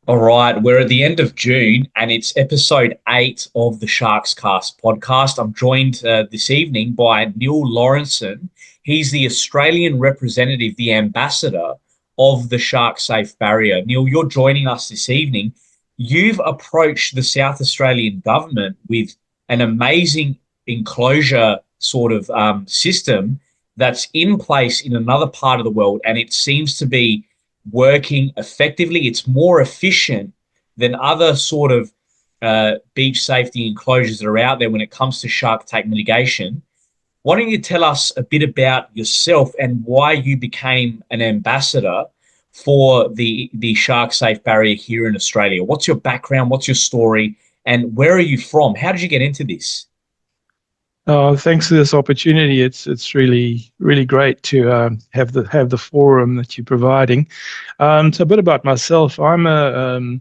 All right, we're at the end of June and it's episode 8 of the Sharks Cast podcast. I'm joined this evening by Neill Laurenson. He's the Australian representative, the ambassador of the SharkSafe barrier. Neill, you're joining us this evening. You've approached the South Australian government with an amazing enclosure sort of system that's in place in another part of the world, and it seems to be working effectively. It's more efficient than other sort of beach safety enclosures that are out there when it comes to shark attack mitigation. Why don't you tell us a bit about yourself and why you became an ambassador for the Shark Safe barrier here in Australia? What's your background? What's your story? And where are you from? How did you get into this? Thanks for this opportunity. It's really great to have the forum that you're providing. So a bit about myself. I'm a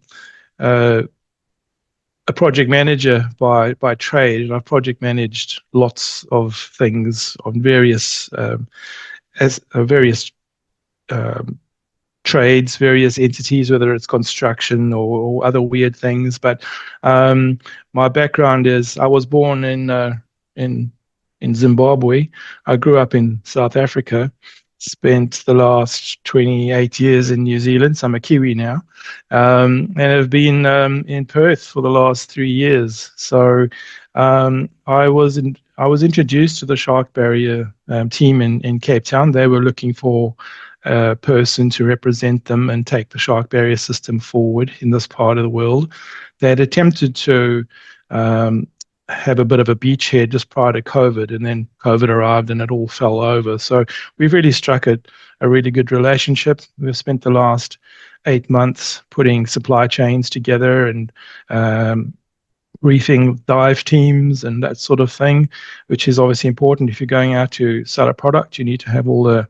project manager by trade, and I've project managed lots of things on various trades, various entities, whether it's construction or other weird things. But my background is I was born in Zimbabwe. I grew up in South Africa, spent the last 28 years in New Zealand. So I'm a Kiwi now, and have been in Perth for the last 3 years. So I was introduced to the shark barrier team in Cape Town. They were looking for a person to represent them and take the shark barrier system forward in this part of the world. They had attempted to have a bit of a beachhead just prior to COVID, and then COVID arrived and it all fell over. So we've really struck a really good relationship. We've spent the last 8 months putting supply chains together and briefing dive teams and that sort of thing, which is obviously important. If you're going out to sell a product, you need to have all the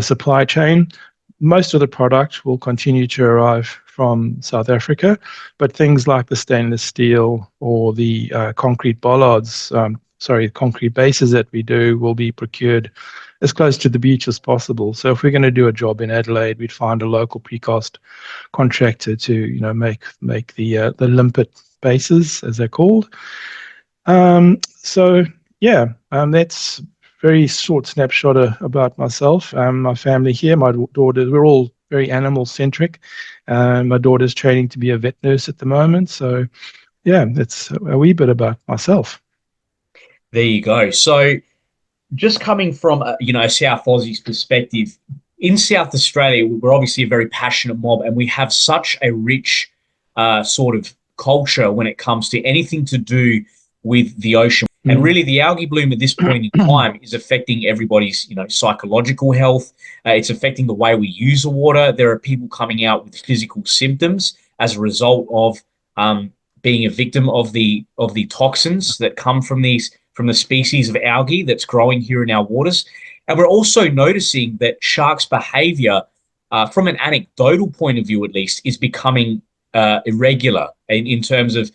supply chain. Most of the product will continue to arrive from South Africa, but things like the stainless steel or the concrete bollards, concrete bases that we do will be procured as close to the beach as possible. So if we're going to do a job in Adelaide, we'd find a local precast contractor to make the limpet bases, as they're called. That's very short snapshot about myself. My family here, my daughter, we're all very animal centric. My daughter's training to be a vet nurse at the moment. So yeah, that's a wee bit about myself. There you go. So just coming from a South Aussie's perspective, in South Australia, we're obviously a very passionate mob, and we have such a rich sort of culture when it comes to anything to do with the ocean. And really, the algae bloom at this point in time is affecting everybody's, psychological health. It's affecting the way we use the water. There are people coming out with physical symptoms as a result of being a victim of the toxins that come from the species of algae that's growing here in our waters. And we're also noticing that sharks' behavior, from an anecdotal point of view at least, is becoming irregular in terms of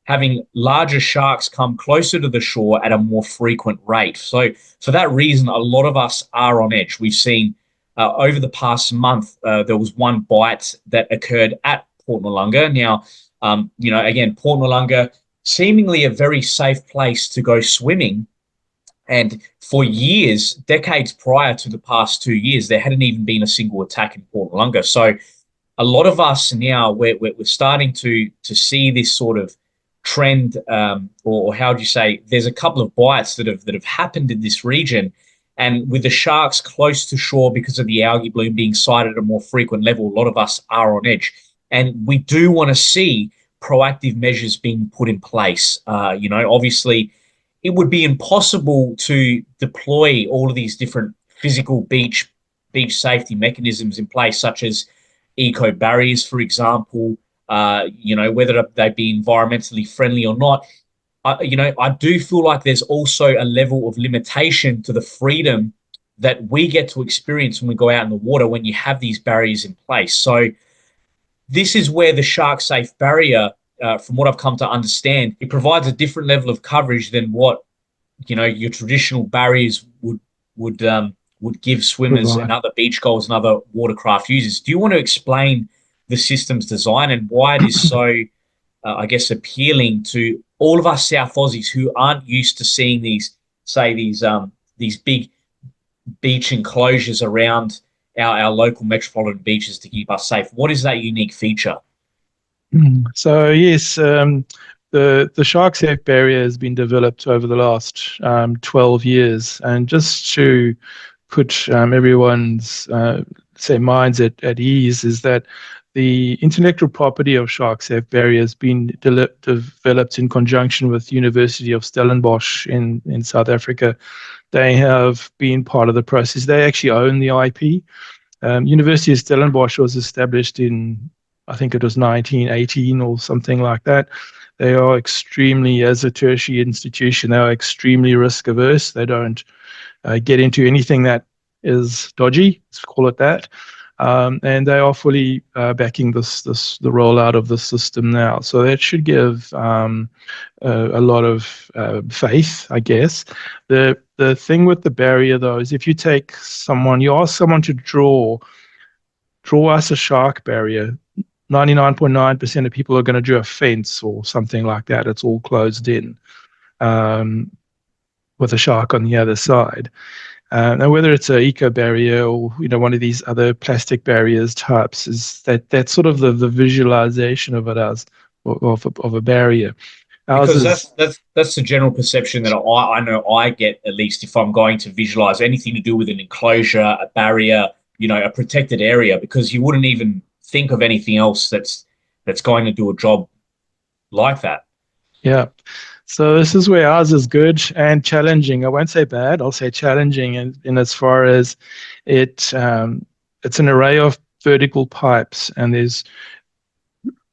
having larger sharks come closer to the shore at a more frequent rate. So for that reason, a lot of us are on edge. We've seen over the past month, there was one bite that occurred at Port Noarlunga. Now, again, Port Noarlunga, seemingly a very safe place to go swimming. And for years, decades prior to the past 2 years, there hadn't even been a single attack in Port Noarlunga. So a lot of us now, we're starting to see this sort of trend, or how do you say, there's a couple of bites that have happened in this region, and with the sharks close to shore because of the algae bloom being sighted at a more frequent level, a lot of us are on edge, and we do want to see proactive measures being put in place. Obviously it would be impossible to deploy all of these different physical beach safety mechanisms in place, such as eco barriers, for example, whether they be environmentally friendly or not. I do feel like there's also a level of limitation to the freedom that we get to experience when we go out in the water when you have these barriers in place. So this is where the SharkSafe barrier, from what I've come to understand, it provides a different level of coverage than what your traditional barriers would give swimmers and other beachgoers and other watercraft users. Do you want to explain the system's design and why it is so, I guess, appealing to all of us South Aussies who aren't used to seeing these, say, these big beach enclosures around our local metropolitan beaches to keep us safe. What is that unique feature? So yes, the SHARKSAFE barrier has been developed over the last 12 years, and just to put everyone's say minds at ease, is that the intellectual property of SharkSafe barrier has been developed in conjunction with University of Stellenbosch in South Africa. They have been part of the process. They actually own the IP. University of Stellenbosch was established in, I think it was 1918 or something like that. They are extremely, as a tertiary institution, they are extremely risk averse. They don't get into anything that is dodgy, let's call it that. And they are fully backing the rollout of the system now. So that should give a lot of faith, I guess. The thing with the barrier, though, is if you you ask someone to draw us a shark barrier, 99.9% of people are going to draw a fence or something like that. It's all closed in with a shark on the other side. And whether it's an eco barrier or one of these other plastic barriers types, is that's sort of the visualization of it as of a barrier. Ours Because is that's the general perception that I know I get, at least if I'm going to visualize anything to do with an enclosure, a barrier, a protected area, because you wouldn't even think of anything else that's going to do a job like that. yeah. So this is where ours is good and challenging. I won't say bad. I'll say challenging in as far as it's an array of vertical pipes, and there's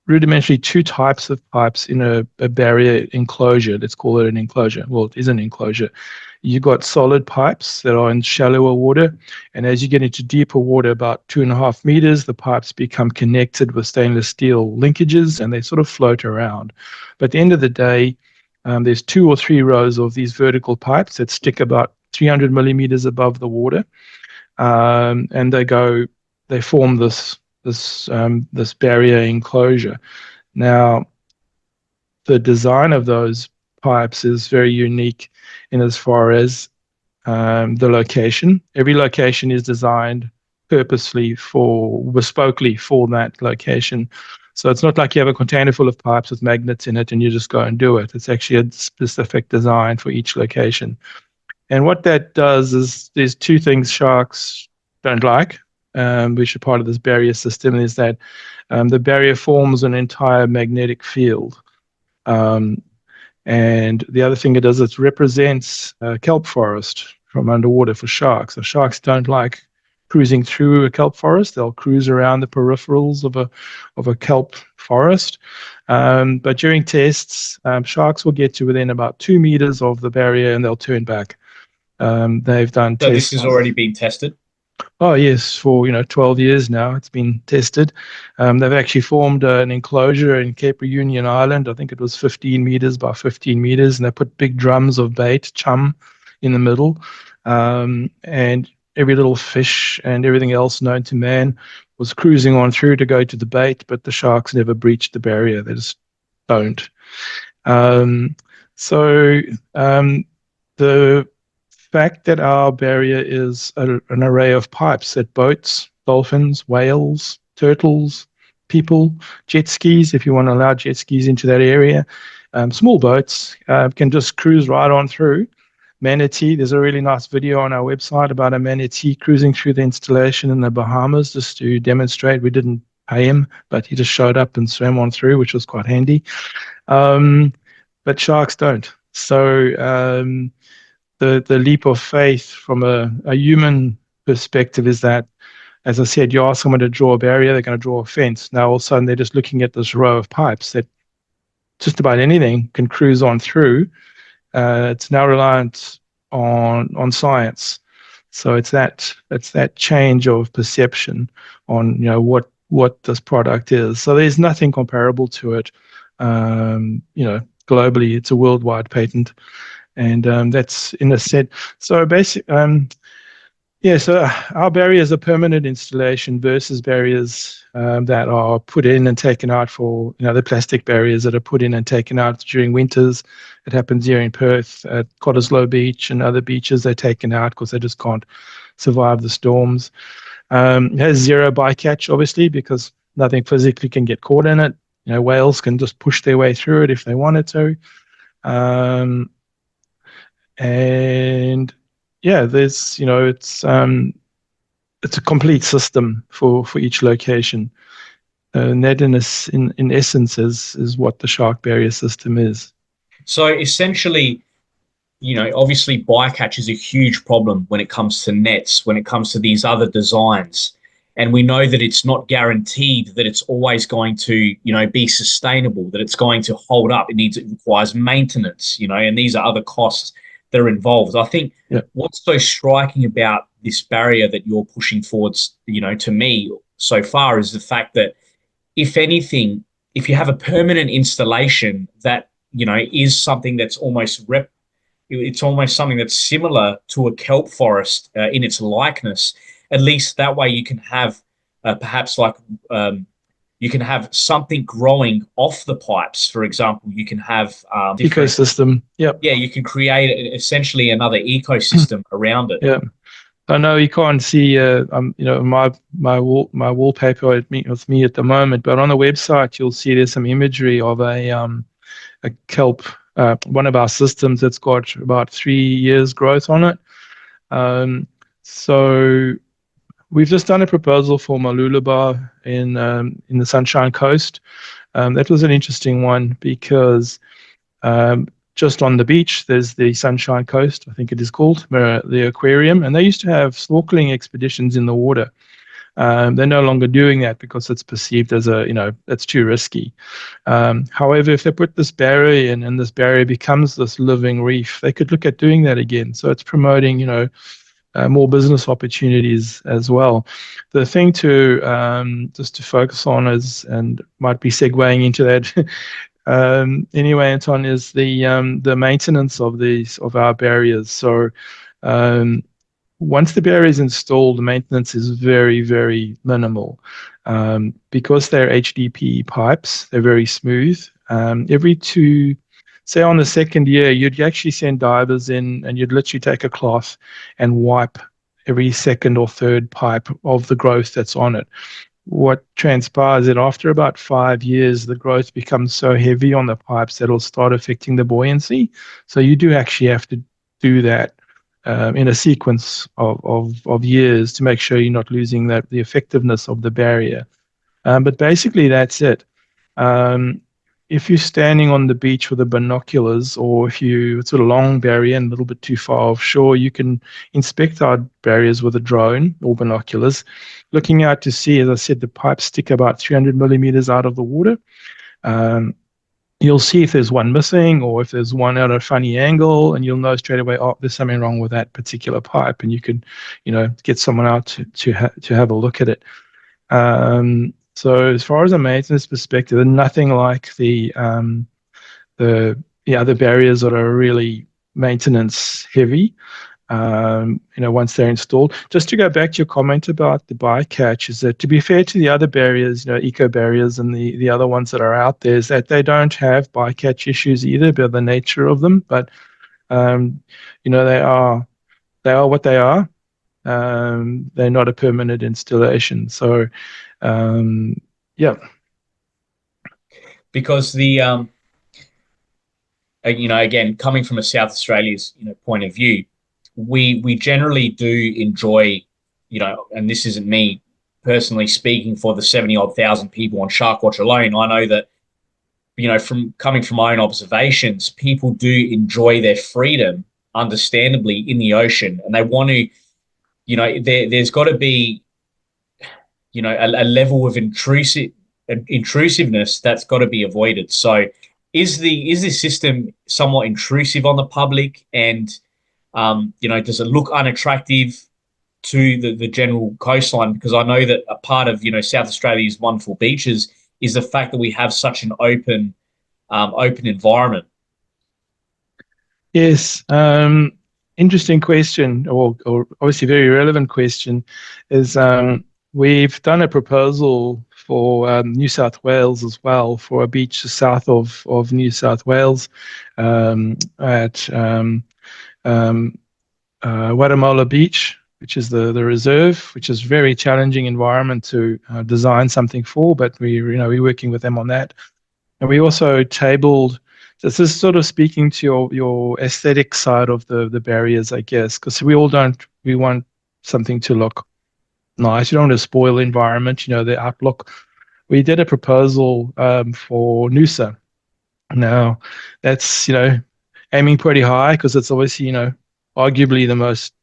rudimentary two types of pipes in a barrier enclosure. Let's call it an enclosure. Well, it is an enclosure. You've got solid pipes that are in shallower water, and as you get into deeper water, about 2.5 meters, the pipes become connected with stainless steel linkages, and they sort of float around. But at the end of the day, there's 2 or 3 rows of these vertical pipes that stick about 300 millimeters above the water, and they form this barrier enclosure. Now, the design of those pipes is very unique in as far as the location. Every location is designed bespokely for that location. So it's not like you have a container full of pipes with magnets in it and you just go and do it. It's actually a specific design for each location. And what that does is there's 2 things sharks don't like, which are part of this barrier system, is that the barrier forms an entire magnetic field. And the other thing it does, it represents kelp forest from underwater for sharks. So sharks don't like cruising through a kelp forest. They'll cruise around the peripherals of a kelp forest. But during tests, sharks will get to within about 2 meters of the barrier and they'll turn back. They've done So this has tests. already been tested. Oh yes, for 12 years now, it's been tested. They've actually formed an enclosure in Cape Reunion Island. I think it was 15 meters by 15 meters, and they put big drums of bait, chum, in the middle, and every little fish and everything else known to man was cruising on through to go to the bait, but the sharks never breached the barrier. They just don't. So the fact that our barrier is an array of pipes that boats, dolphins, whales, turtles, people, jet skis, if you want to allow jet skis into that area, small boats can just cruise right on through. Manatee, there's a really nice video on our website about a manatee cruising through the installation in the Bahamas just to demonstrate. We didn't pay him, but he just showed up and swam on through, which was quite handy. But sharks don't. So the leap of faith from a human perspective is that, as I said, you ask someone to draw a barrier, they're going to draw a fence. Now all of a sudden they're just looking at this row of pipes that just about anything can cruise on through. It's now reliant on science. So it's that change of perception on what this product is. So there's nothing comparable to it. Globally, it's a worldwide patent. And that's in a set. So basically, Yeah, so our barriers are permanent installation versus barriers that are put in and taken out for, the plastic barriers that are put in and taken out during winters. It happens here in Perth at Cottesloe Beach and other beaches. They're taken out because they just can't survive the storms. It has zero bycatch, obviously, because nothing physically can get caught in it. Whales can just push their way through it if they wanted to. Um, and yeah, it's a complete system for each location. And that in essence is what the shark barrier system is. So essentially, obviously bycatch is a huge problem when it comes to nets, when it comes to these other designs. And we know that it's not guaranteed that it's always going to, be sustainable, that it's going to hold up. It requires maintenance, and these are other costs that are involved. I think Yeah. what's so striking about this barrier that you're pushing forwards, to me so far is the fact that if anything, if you have a permanent installation that, is something that's it's almost something that's similar to a kelp forest in its likeness. At least that way you can have perhaps like you can have something growing off the pipes. For example, you can have different, Ecosystem. Yep. yeah, you can create essentially another ecosystem around it. Yeah. I know you can't see, my wallpaper with me at the moment, but on the website you'll see there's some imagery of a kelp, one of our systems that's got about 3 years growth on it. So we've just done a proposal for Malulabar in the Sunshine Coast. That was an interesting one because just on the beach, there's the Sunshine Coast, I think it is called, the aquarium, and they used to have snorkeling expeditions in the water. They're no longer doing that because it's perceived as that's too risky. However, if they put this barrier in and this barrier becomes this living reef, they could look at doing that again. So it's promoting, more business opportunities as well. The thing to just to focus on is, and might be segueing into that anyway, Anton, is the maintenance of our barriers. So um, once the barrier is installed, the maintenance is very, very minimal. Because they're HDPE pipes, they're very smooth. Say on the second year, you'd actually send divers in and you'd literally take a cloth and wipe every second or third pipe of the growth that's on it. What transpires is that after about 5 years, the growth becomes so heavy on the pipes that it'll start affecting the buoyancy. So you do actually have to do that in a sequence of years to make sure you're not losing the effectiveness of the barrier. But basically, that's it. Um, if you're standing on the beach with the binoculars, or if it's a long barrier and a little bit too far offshore, you can inspect our barriers with a drone or binoculars, looking out to see, as I said, the pipes stick about 300 millimeters out of the water. Um, you'll see if there's one missing or if there's one at a funny angle, and you'll know straight away, oh, there's something wrong with that particular pipe, and you can, get someone out to have a look at it. So as far as a maintenance perspective, nothing like the other barriers that are really maintenance heavy. Once they're installed. Just to go back to your comment about the bycatch, is that, to be fair to the other barriers, eco barriers and the other ones that are out there, is that they don't have bycatch issues either by the nature of them. But they are what they are. They're not a permanent installation. So yeah. Because again, coming from a South Australia's point of view, we generally do enjoy, and this isn't me personally speaking for the 70 odd thousand people on Sharkwatch alone. I know that, from coming from my own observations, people do enjoy their freedom, understandably, in the ocean, and they want to, there's got to be, a level of intrusiveness that's got to be avoided. So, is this system somewhat intrusive on the public, and does it look unattractive to the general coastline? Because I know that a part of South Australia's wonderful beaches is the fact that we have such an open environment. Yes. interesting question, or obviously very relevant question, is we've done a proposal for New South Wales as well, for a beach south of New South Wales, at um, Watamola Beach, which is the reserve, which is a very challenging environment to design something for, but we're working with them on that. And we also tabled, this is sort of speaking to your aesthetic side of the barriers, I guess, because we want something to look nice. You don't want to spoil the environment, the outlook. We did a proposal for Noosa. Now, that's, aiming pretty high because it's obviously, arguably the most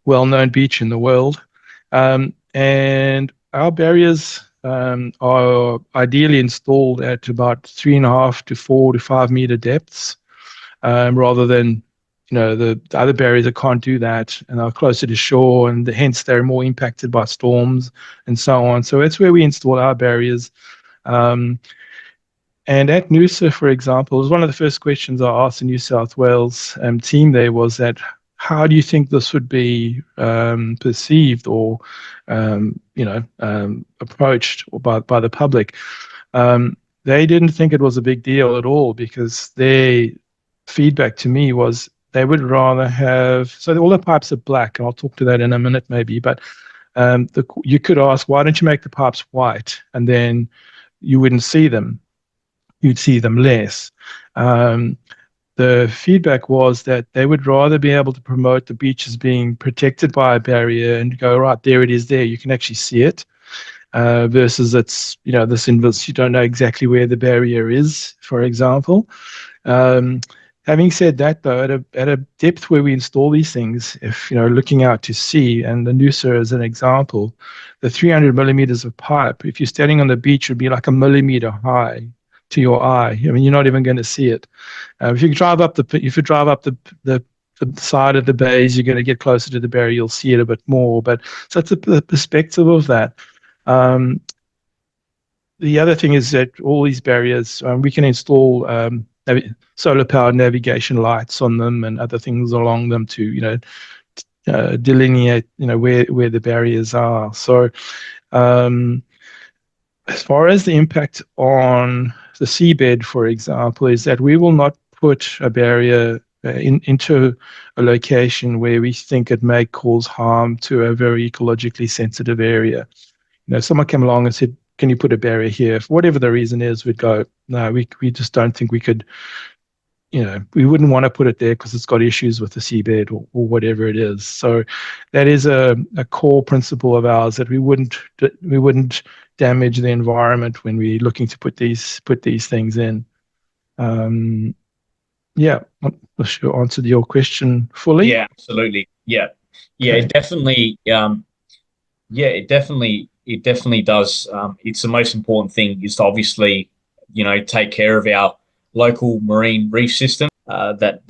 well-known beach in the world. And our barriers are ideally installed at about 3.5 to 4 to 5 meter depths, rather than the other barriers that can't do that and are closer to shore, and hence they're more impacted by storms and so on. So that's where we install our barriers. Um, and at Noosa, for example, was one of the first questions I asked the New South Wales team there was that, how do you think this would be perceived or, approached by the public? They didn't think it was a big deal at all, because their feedback to me was they would rather have, so all the pipes are black, and I'll talk to that in a minute maybe, but you could ask, why don't you make the pipes white? And then you wouldn't see them. You'd see them less. The feedback was that they would rather be able to promote the beach as being protected by a barrier and go, right, there it is there, you can actually see it, versus it's, you don't know exactly where the barrier is, for example. Having said that, though, at a depth where we install these things, if, looking out to sea, and the Noosa as an example, the 300 millimeters of pipe, if you're standing on the beach, would be like a millimeter high to your eye. I mean, you're not even going to see it. If you drive up the side of the bays, you're going to get closer to the barrier. You'll see it a bit more. But so that's the perspective of that. The other thing is that all these barriers, we can install solar-powered navigation lights on them and other things along them to, delineate, where the barriers are. So, as far as the impact on the seabed, for example, is that we will not put a barrier into a location where we think it may cause harm to a very ecologically sensitive area. Someone came along and said, can you put a barrier here? For whatever the reason is, we'd go, no, we just don't think we could, we wouldn't want to put it there because it's got issues with the seabed or whatever it is. So that is a core principle of ours, that we wouldn't damage the environment when we're looking to put these things in. Yeah, I'm not sure I answered your question fully. Yeah, absolutely. Yeah, Okay. it definitely. It definitely does. It's the most important thing is to obviously, take care of our local marine reef system. That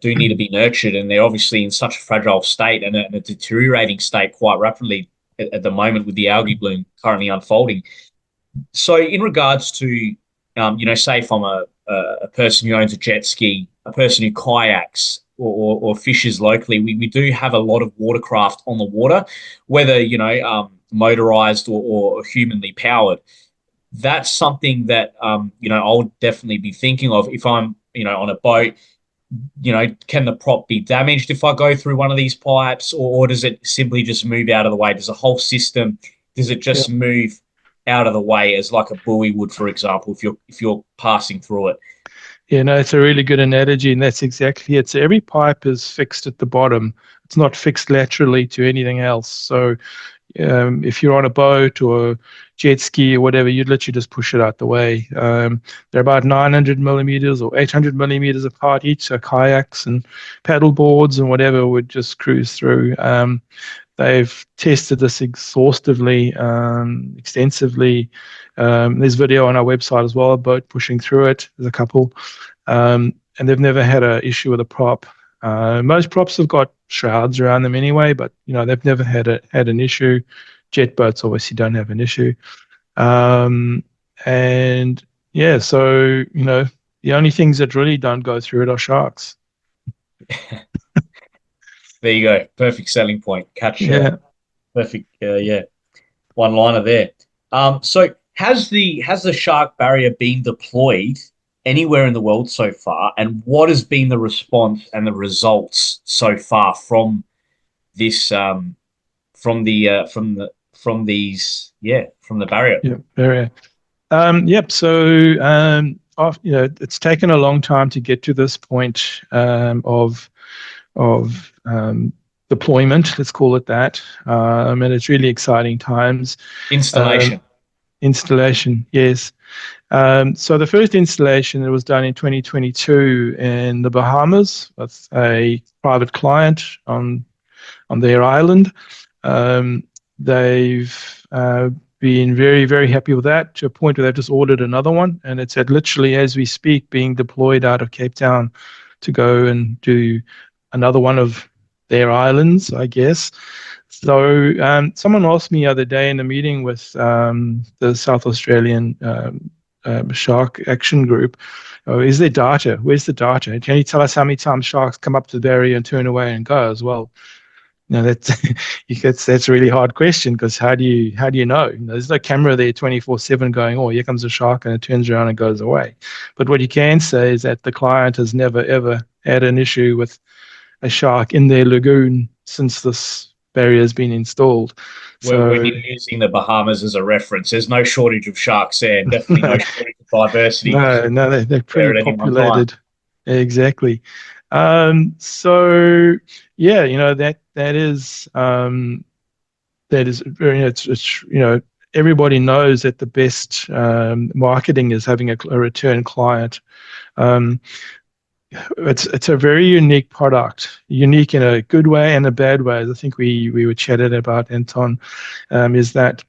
do need to be nurtured, and they're obviously in such a fragile state and a deteriorating state quite rapidly at the moment with the algae bloom currently unfolding. So, in regards to, say if I'm a person who owns a jet ski, a person who kayaks or fishes locally, we do have a lot of watercraft on the water, whether, motorized or humanly powered. That's something that, I'll definitely be thinking of if I'm, on a boat. Can the prop be damaged if I go through one of these pipes, or does it simply just move out of the way? Does the whole system, does it Yeah. just move out of the way as like a buoy would, for example, if you're passing through it? Yeah, no, it's a really good analogy, and that's exactly it. So every pipe is fixed at the bottom. It's not fixed laterally to anything else. So if you're on a boat or a jet ski or whatever, you'd literally just push it out the way. They're about 900 millimeters or 800 millimeters apart each. So kayaks and paddle boards and whatever would just cruise through. They've tested this exhaustively, extensively. There's video on our website as well, a boat pushing through it. There's a couple. And they've never had an issue with a prop. Most props have got shrouds around them anyway, but they've never had an issue. Jet boats obviously don't have an issue. And yeah, so the only things that really don't go through it are sharks. There you go. Perfect selling point. Catch Yeah. perfect. Yeah, one liner there. So has the shark barrier been deployed anywhere in the world so far, and what has been the response and the results so far from this from these from the barrier? Yeah. Very. Yep. So, it's taken a long time to get to this point of deployment. Let's call it that. And it's really exciting times. Um, Installation. Installation, yes. So the first installation that was done in 2022 in the Bahamas with a private client on their island. Um, they've been very, very happy with that to a point where they've just ordered another one. And it's at literally, as we speak, being deployed out of Cape Town to go and do another one of their islands, I guess. So someone asked me the other day in a meeting with the South Australian Shark Action Group, oh, is there data? Where's the data? Can you tell us how many times sharks come up to the barrier and turn away and go as well? That's that's a really hard question because how do you know? There's no camera there 24/7 going, oh, here comes a shark, and it turns around and goes away. But what you can say is that the client has never ever had an issue with a shark in their lagoon since this barrier has been installed. We're So using the Bahamas as a reference. There's no shortage of sharks there, and definitely no no, shortage of diversity no, they're there pretty at any one time. populated. Exactly. So yeah, that is very, it's everybody knows that the best marketing is having a return client. Um, it's a very unique product, unique in a good way and a bad way. I think we were chatted about, Anton, is that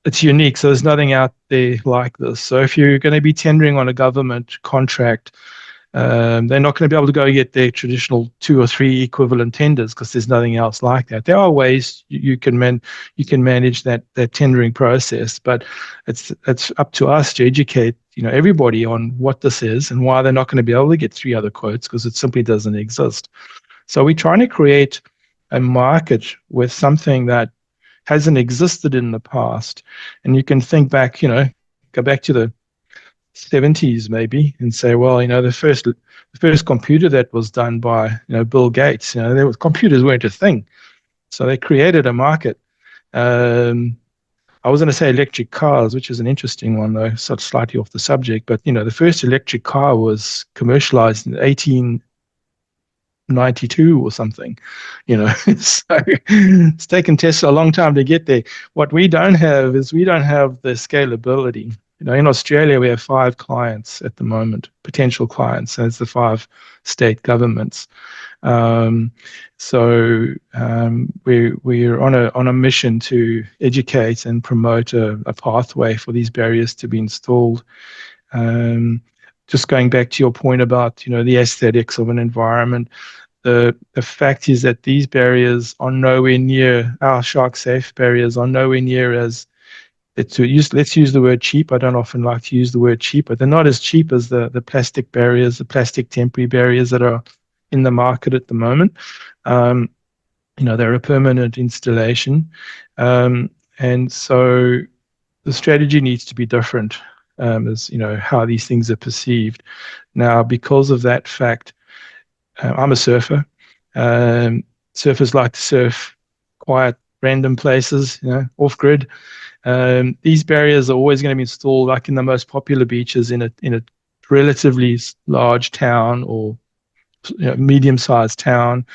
it's unique. So there's nothing out there like this. So if you're going to be tendering on a government contract, they're not going to be able to go get their traditional 2 or 3 equivalent tenders because there's nothing else like that. There are ways you can manage that tendering process, but it's up to us to educate everybody on what this is and why they're not going to be able to get 3 other quotes because it simply doesn't exist. So we're trying to create a market with something that hasn't existed in the past, and you can think back, go back to the 70s maybe and say, well, the first computer that was done by Bill Gates, computers weren't a thing, so they created a market. I was going to say electric cars, which is an interesting one though, sort of slightly off the subject, but the first electric car was commercialized in 1892 or something. So it's taken Tesla a long time to get there. What we don't have is we don't have the scalability. In Australia, we have 5 clients at the moment, potential clients, as the 5 state governments. We're on a mission to educate and promote a pathway for these barriers to be installed. Just going back to your point about the aesthetics of an environment, the fact is that these barriers are nowhere near our SHARKSAFE barriers are nowhere near as let's use the word cheap. I don't often like to use the word cheap, but they're not as cheap as the plastic barriers, the plastic temporary barriers that are in the market at the moment. They're a permanent installation. And so the strategy needs to be different as, how these things are perceived. Now, because of that fact, I'm a surfer. Surfers like to surf quiet, random places, off grid. These barriers are always going to be installed like in the most popular beaches in a relatively large town or medium-sized town.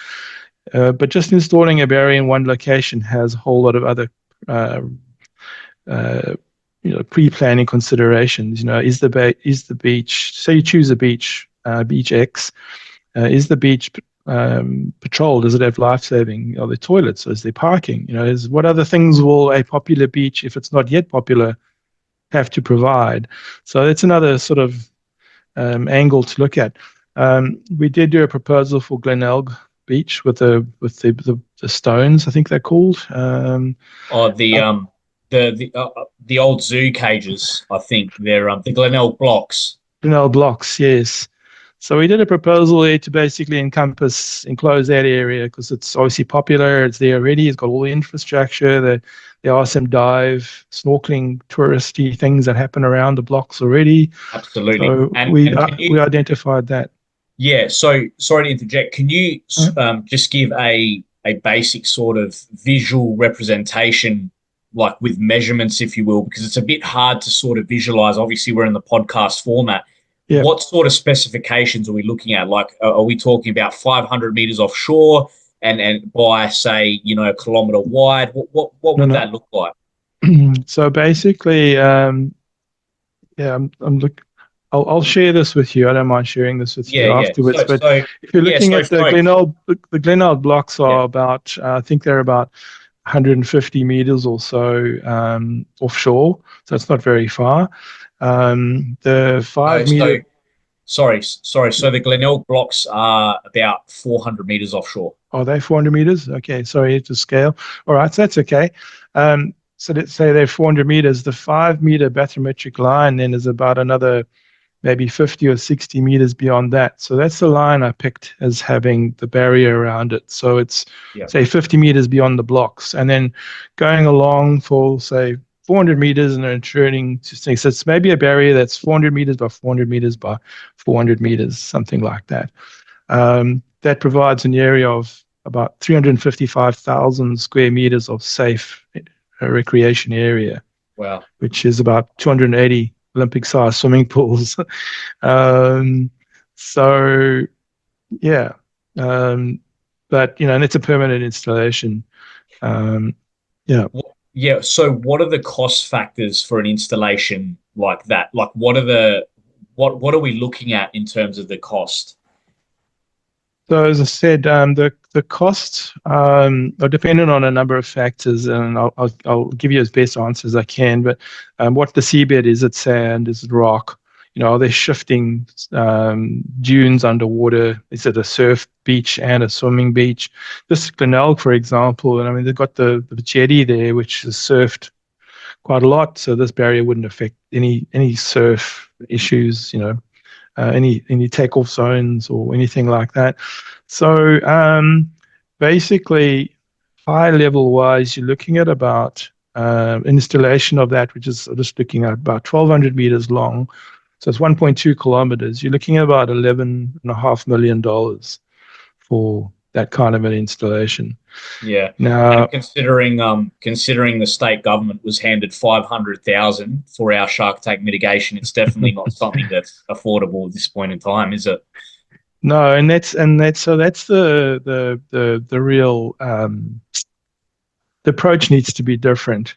But just installing a barrier in one location has a whole lot of other pre-planning considerations. Is the beach, say you choose a beach, beach X, is the beach patrolled? Does it have life-saving? Are there toilets? Is there parking? What other things will a popular beach, if it's not yet popular, have to provide? So that's another sort of angle to look at. We did do a proposal for Glenelg Beach with the stones, I think they're called. Oh, the old zoo cages. I think they're the Glenelg blocks. Glenelg blocks, yes. So we did a proposal there to basically enclose that area because it's obviously popular. It's there already. It's got all the infrastructure. There are some dive, snorkeling, touristy things that happen around the blocks already. Absolutely. So And can we you, identified that. yeah, so sorry to interject. Can you Mm. just give a basic sort of visual representation, like with measurements, if you will, because it's a bit hard to sort of visualize. Obviously, we're in the podcast format. Yeah. What sort of specifications are we looking at? Like, are we talking about 500 meters offshore and by say, a kilometer wide? What No, would no. that look like? So basically, yeah, I'm look. I'll share this with you. I don't mind sharing this with Yeah, you yeah. afterwards. So But so if you're yeah, looking so at the sorry. Glenelg blocks Yeah. are about, I think they're about 150 meters or so offshore. So it's not very far. The No, 5 meter, so sorry. So the Glenelg blocks are about 400 meters offshore. are they 400 meters? Okay, sorry to scale. All right, so that's okay. So let's say they're 400 meters. The 5 meter bathymetric line then is about another maybe 50 or 60 meters beyond that. So that's the line I picked as having the barrier around it. So it's, Yeah. say, 50 meters beyond the blocks. And then going along for, say, 400 meters and then turning to things. So it's maybe a barrier that's 400 meters by 400 meters by 400 meters, something like that. That provides an area of about 355,000 square meters of safe recreation area, Wow. which is about 280 Olympic-sized swimming pools. um, so yeah, but and it's a permanent installation. Um, yeah. Yeah. So what are the cost factors for an installation like that? Like what are we looking at in terms of the cost? So as I said, the costs are dependent on a number of factors, and I'll give you as best answer as I can. But what the seabed is it sand? Is it rock? Are there shifting dunes underwater? Is it a surf beach and a swimming beach? This Glenelg, for example, and I mean they've got the jetty there, which is surfed quite a lot, so this barrier wouldn't affect any surf issues. Any takeoff zones or anything like that. So basically, high level wise, you're looking at about installation of that, which is just looking at about 1,200 meters long. So it's 1.2 kilometers. You're looking at about $11.5 million for that kind of an installation. Yeah. Now, And considering the state government was handed 500,000 for our shark attack mitigation, it's definitely not something that's affordable at this point in time, is it? no, that's the real the approach needs to be different.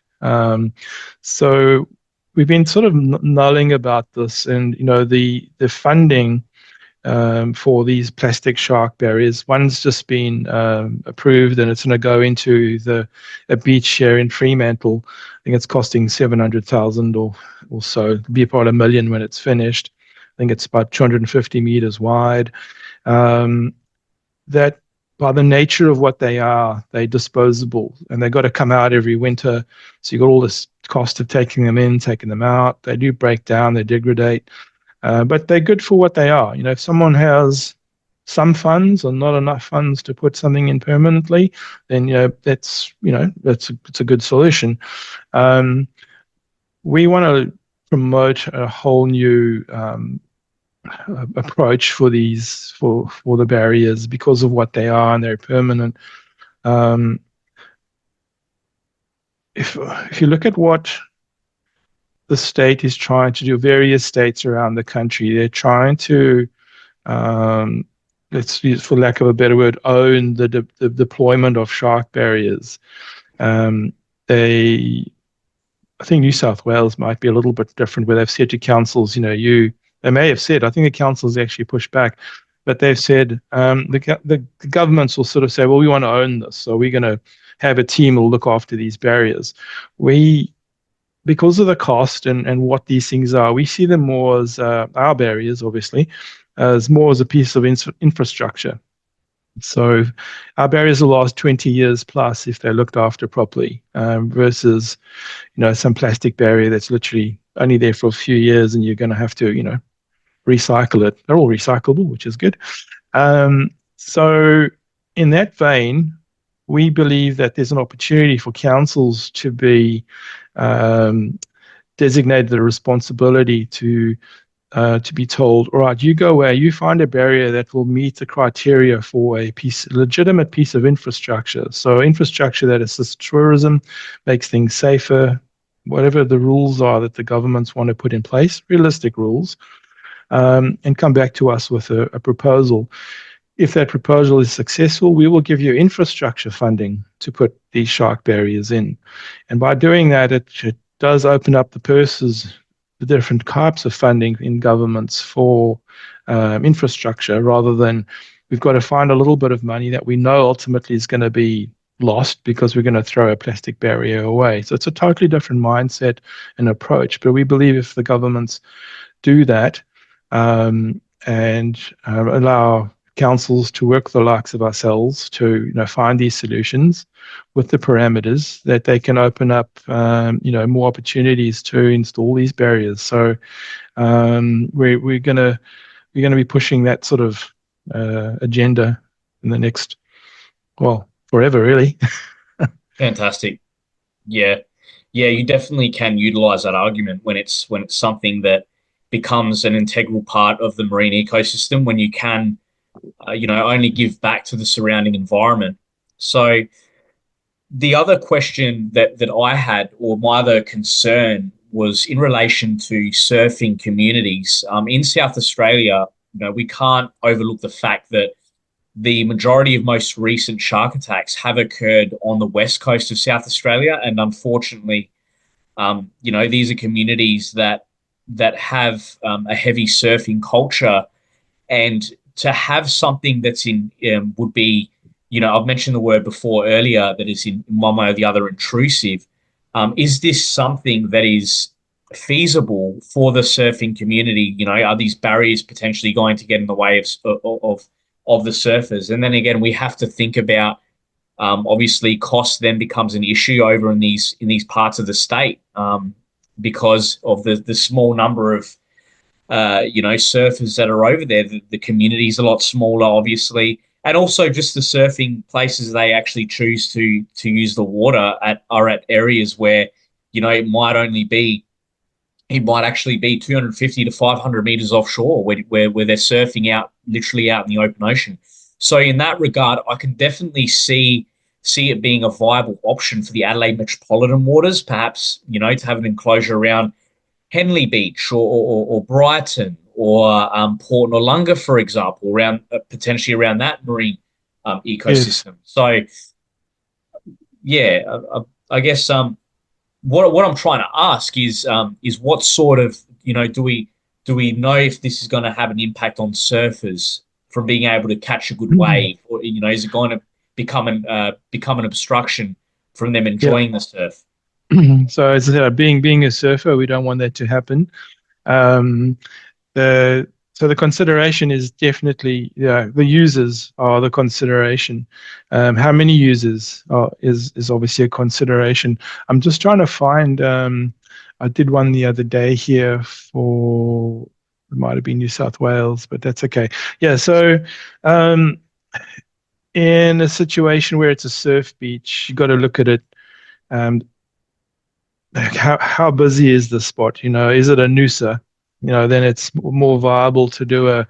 So we've been sort of nulling about this, and the funding for these plastic shark barriers. One's just been approved, and it's going to go into a beach here in Fremantle. I think it's costing 700,000 or so. It'll be about $1 million when it's finished. I think it's about 250 meters wide. That by the nature of what they're disposable, and they've got to come out every winter. So you've got all this cost of taking them in, taking them out. They do break down, they degrade. But they're good for what they are. If someone has some funds or not enough funds to put something in permanently, then it's a good solution. We want to promote a whole new approach for the barriers because of what they are, and they're permanent. Um, if you look at what the state is trying to do, various states around the country, they're trying to, let's use, for lack of a better word, own the deployment of shark barriers. I think New South Wales might be a little bit different, where they've said to councils, they may have said, I think the councils actually pushed back, but they've said the governments will sort of say, well, we want to own this, so we're going to have a team who will look after these barriers. Because of the cost and what these things are, we see them more as our barriers, obviously, as more as a piece of infrastructure. So our barriers will last 20 years plus if they're looked after properly, versus, some plastic barrier that's literally only there for a few years, and you're going to have to, recycle it. They're all recyclable, which is good. So in that vein, we believe that there's an opportunity for councils to be designated the responsibility to be told, all right, you go where you find a barrier that will meet the criteria for a legitimate piece of infrastructure. So infrastructure that assists tourism, makes things safer, whatever the rules are that the governments want to put in place, realistic rules, and come back to us with a proposal. If that proposal is successful, we will give you infrastructure funding to put these shark barriers in. And by doing that, it does open up the purses, the different types of funding in governments for infrastructure, rather than we've got to find a little bit of money that we know ultimately is going to be lost because we're going to throw a plastic barrier away. So it's a totally different mindset and approach. But we believe if the governments do that and allow councils to work with the likes of ourselves to find these solutions with the parameters, that they can open up more opportunities to install these barriers. So we're gonna be pushing that sort of agenda in the next, well, forever really. Fantastic. Yeah. Yeah, you definitely can utilize that argument when it's something that becomes an integral part of the marine ecosystem, when you can only give back to the surrounding environment. So the other question that I had, or my other concern, was in relation to surfing communities. In South Australia, we can't overlook the fact that the majority of most recent shark attacks have occurred on the west coast of South Australia, and unfortunately, these are communities that have a heavy surfing culture, and to have something that's in would be, I've mentioned the word before earlier, that is in one way or the other intrusive. Is this something that is feasible for the surfing community? Are these barriers potentially going to get in the way of the surfers? And then again, we have to think about, obviously, cost then becomes an issue over in these parts of the state, because of the small number of surfers that are over there. The community is a lot smaller, obviously, and also just the surfing places they actually choose to use the water are at areas where it might actually be 250 to 500 meters offshore, where they're surfing out, literally out in the open ocean. So in that regard, I can definitely see it being a viable option for the Adelaide metropolitan waters, perhaps, to have an enclosure around Henley Beach or Brighton or Port Noarlunga, for example, around potentially around that marine ecosystem. Yes. So, yeah, I guess what I'm trying to ask is what sort of, do we know if this is going to have an impact on surfers from being able to catch a good wave, or is it going to become an obstruction from them Yeah. enjoying the surf? So as I said, being a surfer, we don't want that to happen. Um, so the consideration is definitely, the users are the consideration. How many users is obviously a consideration. I'm just trying to find. I did one the other day here for, it might have been New South Wales, but that's okay. Yeah. So in a situation where it's a surf beach, you got to look at it. Um, how busy is the spot? Is it a noosa? Then it's more viable to do a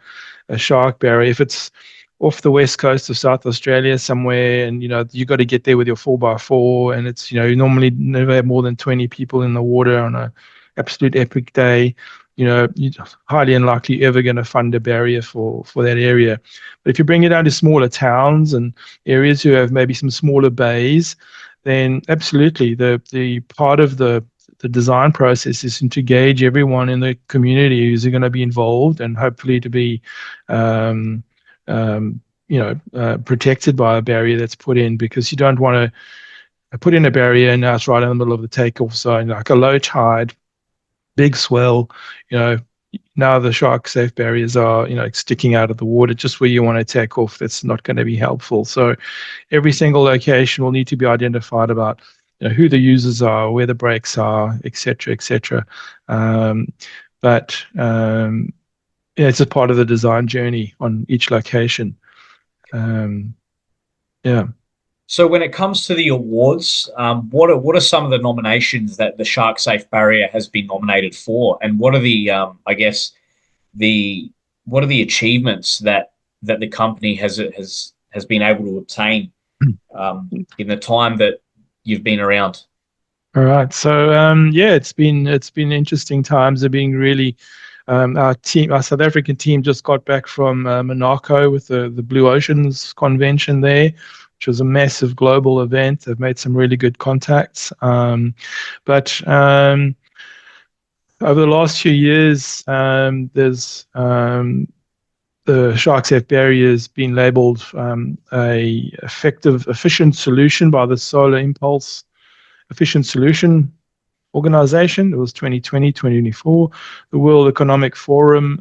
shark barrier. If it's off the west coast of South Australia somewhere, and you got to get there with your 4x4, and it's you normally never have more than 20 people in the water on a absolute epic day. You're highly unlikely ever going to fund a barrier for that area. But if you bring it down to smaller towns and areas who have maybe some smaller bays, then absolutely the part of the design process is to engage everyone in the community who's going to be involved, and hopefully to be protected by a barrier that's put in, because you don't want to put in a barrier and now it's right in the middle of the takeoff zone, like a low tide, big swell, now the SHARKSAFE barriers are, sticking out of the water just where you want to take off. That's not going to be helpful. So every single location will need to be identified about who the users are, where the breaks are, etc., etc. But yeah, it's a part of the design journey on each location. Um, yeah. So when it comes to the awards, what are some of the nominations that the SharkSafe barrier has been nominated for, and what are the I guess the what are the achievements that the company has been able to obtain in the time that you've been around? All right. So yeah, it's been interesting times. They're being really our South African team just got back from Monaco with the Blue Oceans Convention there, which was a massive global event. They've made some really good contacts. But over the last few years, there's the SharkSafe barrier has been labeled a efficient solution by the Solar Impulse Efficient Solution Organization. It was 2020, 2024. The World Economic Forum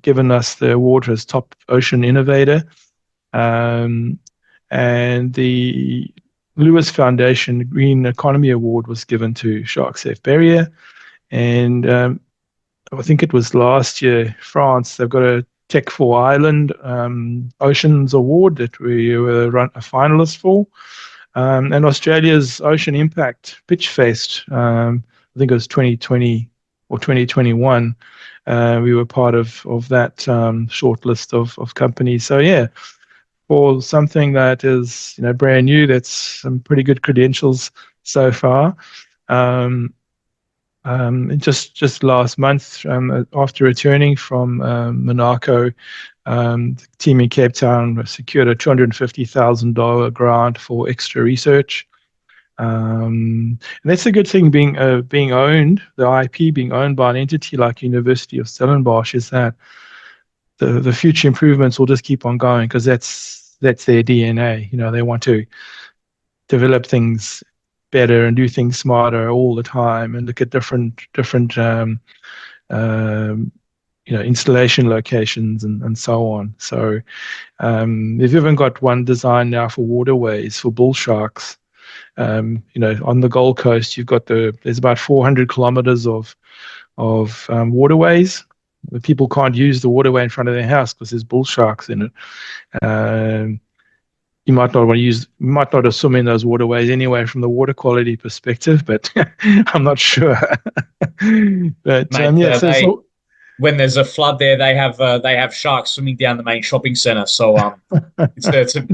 given us the award as top ocean innovator. And the Lewis Foundation Green Economy Award was given to SharkSafe Barrier. And I think it was last year, France, they've got a Tech for Ireland Oceans Award that we were a finalist for. And Australia's Ocean Impact Pitch Fest, I think it was 2020 or 2021. We were part of that short list of companies. So yeah, for something that is brand new, that's some pretty good credentials so far. Just last month, after returning from Monaco, the team in Cape Town secured a $250,000 grant for extra research. And that's a good thing being owned, the IP being owned by an entity like University of Stellenbosch, is that the future improvements will just keep on going because that's their DNA. They want to develop things better and do things smarter all the time and look at different installation locations and so on. So they've even got one design now for waterways for bull sharks. On the Gold Coast, there's about 400 kilometers of waterways. The people can't use the waterway in front of their house because there's bull sharks in it. You might not want to might not swim in those waterways anyway from the water quality perspective, but I'm not sure. But Mate, yeah, so when there's a flood there, they have sharks swimming down the main shopping center. So it's a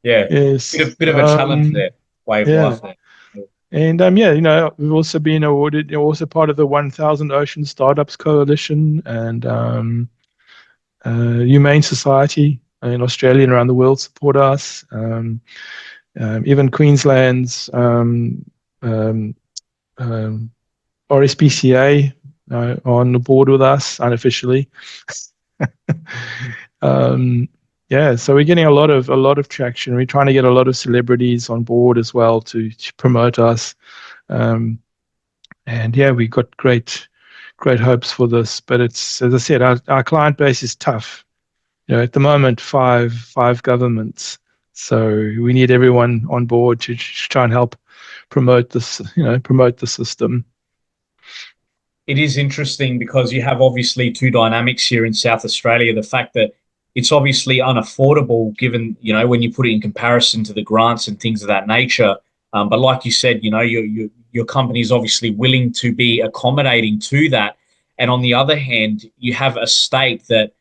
yeah, yes, bit of a challenge there, way of yeah. life there. And we've also been awarded, also part of the 1,000 Ocean Startups Coalition and Humane Society in Australia and around the world support us. Even Queensland's RSPCA on the board with us unofficially. Yeah, so we're getting a lot of traction. We're trying to get a lot of celebrities on board as well to promote us. And yeah, we got great hopes for this. But it's, as I said, our client base is tough. At the moment, five governments. So we need everyone on board to try and help promote this, promote the system. It is interesting because you have obviously two dynamics here in South Australia. The fact that it's obviously unaffordable given, when you put it in comparison to the grants and things of that nature. But like you said, your company is obviously willing to be accommodating to that. And on the other hand, you have a state that,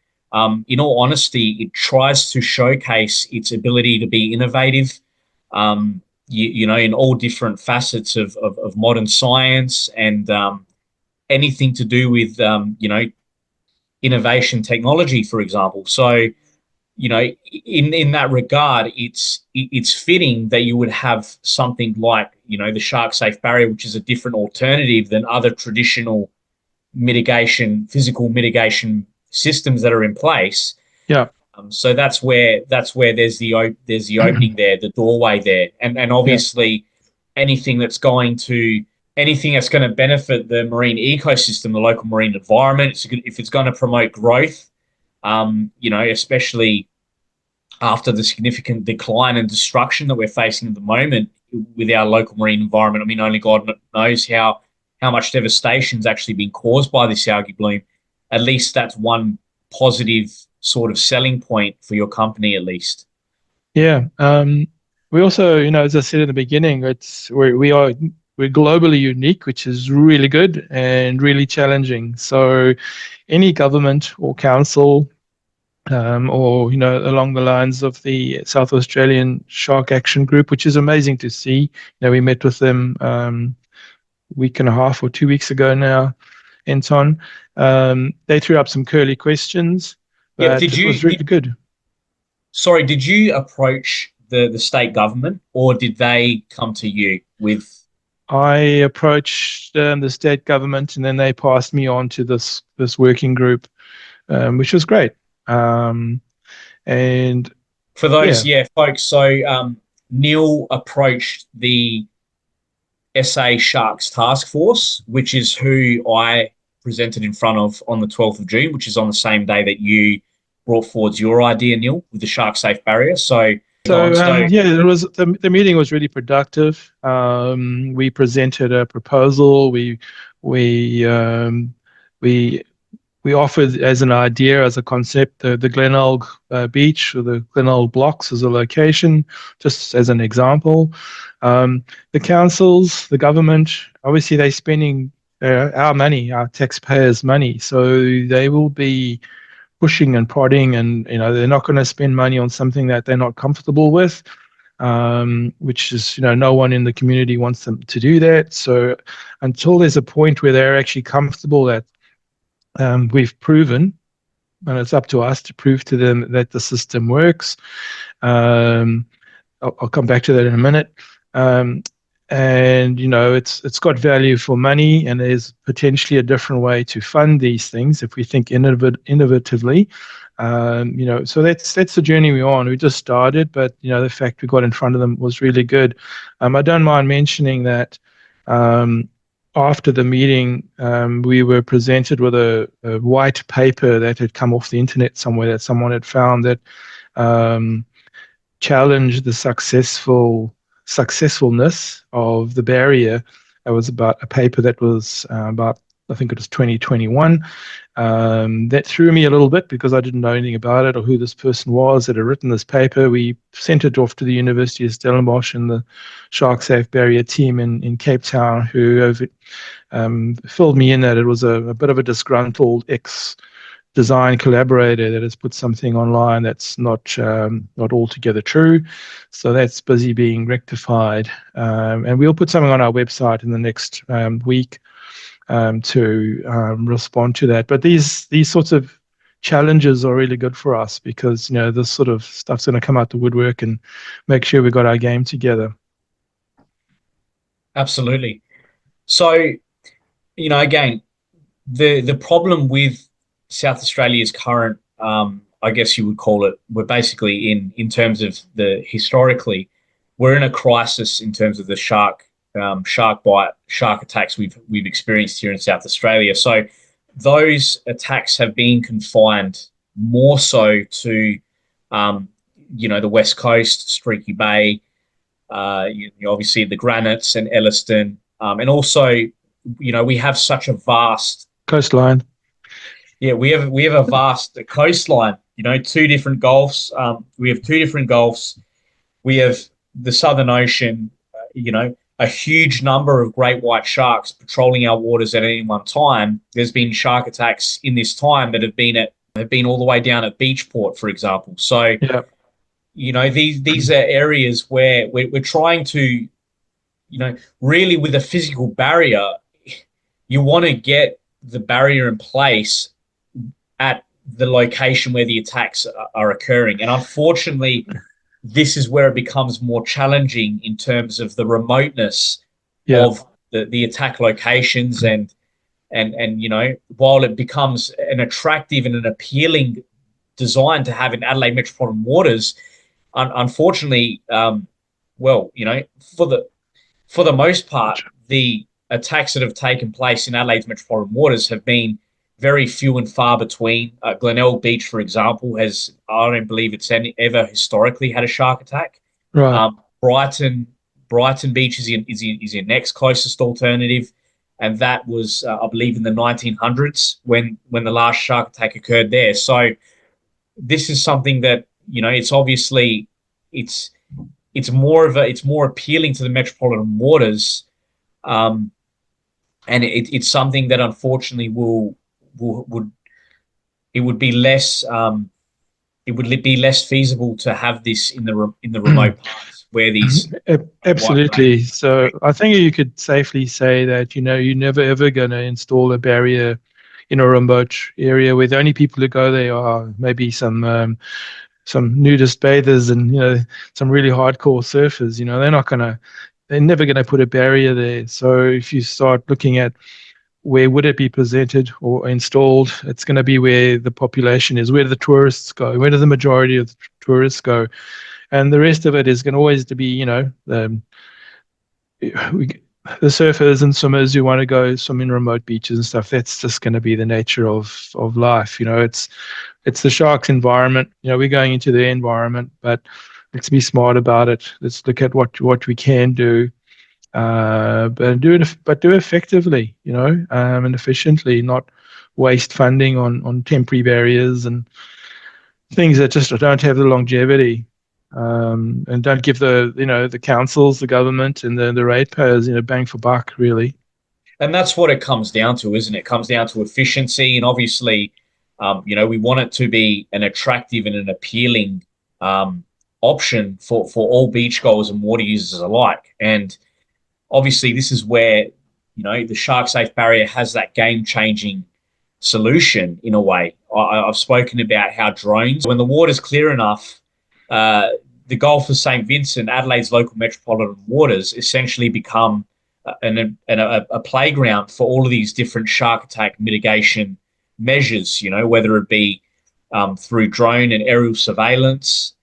in all honesty, it tries to showcase its ability to be innovative, in all different facets of modern science and anything to do with, innovation technology, for example. So, in that regard, it's fitting that you would have something like, the SharkSafe barrier, which is a different alternative than other traditional physical mitigation systems that are in place. Yeah. So that's where there's the opening there, the doorway there, and obviously anything that's going to benefit the marine ecosystem, the local marine environment. If it's going to promote growth, especially after the significant decline and destruction that we're facing at the moment with our local marine environment. I mean, only God knows how much devastation has actually been caused by this algae bloom. at least that's one positive sort of selling point for your company, at least. Yeah. We also, as I said in the beginning, we're globally unique, which is really good and really challenging. So any government or council, or along the lines of the South Australian Shark Action Group, which is amazing to see. We met with them week and a half or 2 weeks ago now, Anton. They threw up some curly questions, Yeah. but it was really good. Sorry, did you approach the state government, or did they come to you with? I approached the state government, and then they passed me on to this working group, which was great. Um, and For those, yeah, yeah, folks. So Neill approached the SA Sharks Task Force, which is who I presented in front of on the 12th of June, which is on the same day that you brought forward your idea, Neill, with the SharkSafe barrier. So, on. So So, yeah, it was the meeting was really productive. We presented a proposal. We we we offered as an idea, as a concept, the Glenelg beach or the Glenelg blocks as a location, just as an example. The councils, the government, obviously they're spending our money, our taxpayers' money, so they will be pushing and prodding, and they're not going to spend money on something that they're not comfortable with, which is no one in the community wants them to do that. So until there's a point where they're actually comfortable that we've proven, and it's up to us to prove to them that the system works. um, I'll come back to that in a minute. Um, and it's got value for money, and there's potentially a different way to fund these things if we think innovatively. So that's the journey we're on. We just started, but the fact we got in front of them was really good. I don't mind mentioning that. After the meeting, we were presented with a white paper that had come off the internet somewhere, that someone had found, that um, challenged the successfulness of the barrier. It was about a paper that was about, I think it was 2021. That threw me a little bit because I didn't know anything about it or who this person was that had written this paper. We sent it off to the University of Stellenbosch and the SharkSafe barrier team in Cape Town, who filled me in that it was a bit of a disgruntled design collaborator that has put something online that's not altogether true. So that's busy being rectified, and we'll put something on our website in the next week to respond to that. But these sorts of challenges are really good for us because this sort of stuff's going to come out the woodwork and make sure we got our game together. absolutely. So, again, the problem with South Australia's current, I guess you would call it, we're basically in terms of the historically, we're in a crisis in terms of the shark bite, shark attacks we've experienced here in South Australia. So those attacks have been confined more so to, the West Coast, Streaky Bay, obviously the Granites and Elliston, and also, we have such a vast Coastline. yeah, we have a vast coastline. Two different gulfs. We have two different gulfs. We have the Southern Ocean. A huge number of great white sharks patrolling our waters at any one time. There's been shark attacks in this time that have been all the way down at Beachport, for example. So Yeah. these are areas where we're trying to, really with a physical barrier, you want to get the barrier in place at the location where the attacks are occurring. And unfortunately, this is where it becomes more challenging in terms of the remoteness Yeah. of the attack locations, and while it becomes an attractive and an appealing design to have in Adelaide metropolitan waters, unfortunately, for the most part, the attacks that have taken place in Adelaide's metropolitan waters have been very few and far between. Glenelg Beach, for example, I don't believe it's ever historically had a shark attack. Right. Brighton Beach is your next closest alternative. and that was, I believe, in the 1900s when the last shark attack occurred there. So this is something that, it's obviously it's it's more appealing to the metropolitan waters, um, and it's something that unfortunately would it would be less it would be less feasible to have this in the remote parts where these white Absolutely. rays So operate. I think you could safely say that, you're never ever going to install a barrier in a remote area where the only people who go there are maybe some nudist bathers and, some really hardcore surfers. They're never going to put a barrier there. So if you start looking at where would it be presented or installed, it's going to be where the population is, where the tourists go, where do the majority of the tourists go, and the rest of it is going to always to be, we, the surfers and swimmers who want to go swim in remote beaches and stuff. That's just going to be the nature of life. It's the sharks' environment. We're going into their environment, but let's be smart about it. Let's look at what we can do, but do effectively, and efficiently, not waste funding on temporary barriers and things that just don't have the longevity, and don't give the councils, the government, and the ratepayers bang for buck, really. And that's what it comes down to, isn't it? It comes down to efficiency, and obviously, we want it to be an attractive and an appealing option for all beachgoers and water users alike. And obviously, this is where the SharkSafe barrier has that game-changing solution in a way. I've spoken about how drones, when the water's clear enough, uh, the Gulf of St. Vincent, Adelaide's local metropolitan waters, essentially become a playground for all of these different shark attack mitigation measures, whether it be through drone and aerial surveillance,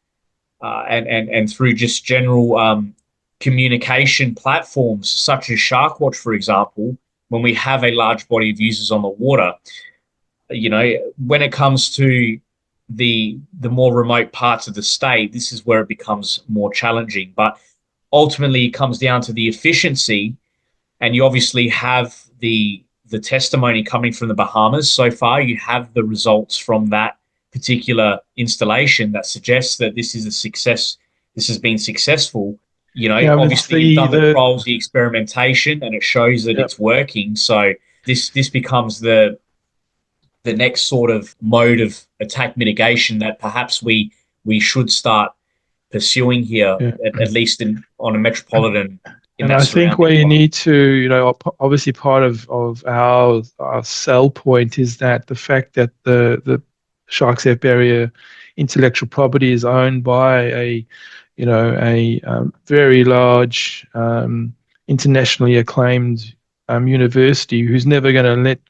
and through just general communication platforms such as SharkWatch, for example. When we have a large body of users on the water, when it comes to the more remote parts of the state, this is where it becomes more challenging. But ultimately, it comes down to the efficiency, and you obviously have the testimony coming from the Bahamas so far. You have the results from that particular installation that suggests that this is a success. This has been successful. Yeah, but it's Obviously, you've done the the trials, the experimentation, and it shows that yeah. it's working. So this becomes the next sort of mode of attack mitigation that perhaps we should start pursuing here, Yeah. at least on a metropolitan in And that I think surrounding where you environment. need to, obviously part of our sell point is that the fact that the SharkSafe barrier intellectual property is owned by a very large, internationally acclaimed university who's never going to let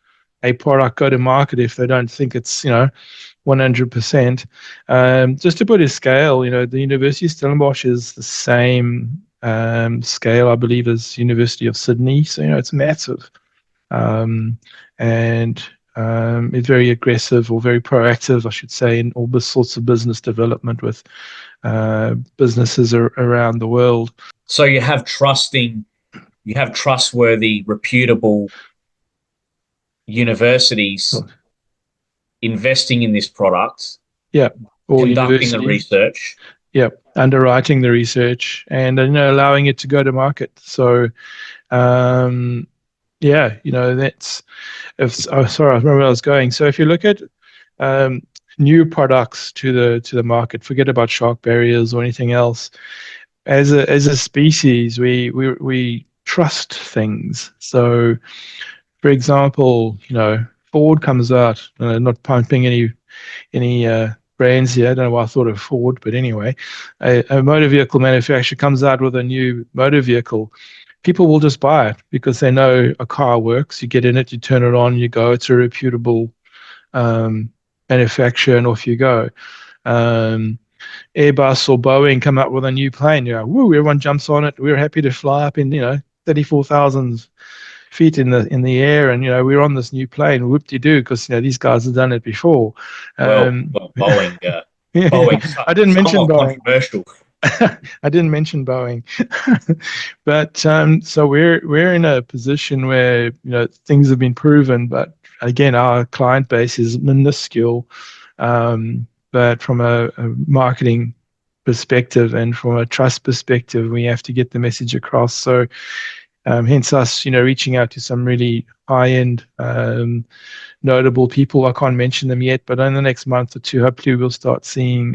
a product go to market if they don't think it's 100%. Just to put a scale, the University of Stellenbosch is the same scale, I believe, as University of Sydney. So it's massive, and it's very aggressive or very proactive, I should say, in all this sorts of business development with businesses around the world. So you have trustworthy, reputable universities investing in this product, Yeah, or conducting the universities. research. Yeah, underwriting the research and allowing it to go to market. So yeah, that's if oh sorry, I remember where I was going. So if you look at um, new products to the market, forget about shark barriers or anything else. As a species, we trust things. So for example, Ford comes out, not pumping any brands here. I don't know why I thought of Ford, but anyway, a motor vehicle manufacturer comes out with a new motor vehicle. People will just buy it because they know a car works. You get in it, you turn it on, you go. It's a reputable um, manufacturer, and off you go. Um, Airbus or Boeing come up with a new plane. Woo! Everyone jumps on it. We're happy to fly up in 34,000 feet in the air, and we're on this new plane. Whoop de doo, because these guys have done it before. Well, Um, Boeing, yeah, Boeing, I didn't mention somewhat Boeing. controversial. I didn't mention Boeing, but so we're in a position where things have been proven, but again, our client base is minuscule. But from a marketing perspective and from a trust perspective, we have to get the message across. So hence us, reaching out to some really high-end, notable people. I can't mention them yet, but in the next month or two, hopefully we'll start seeing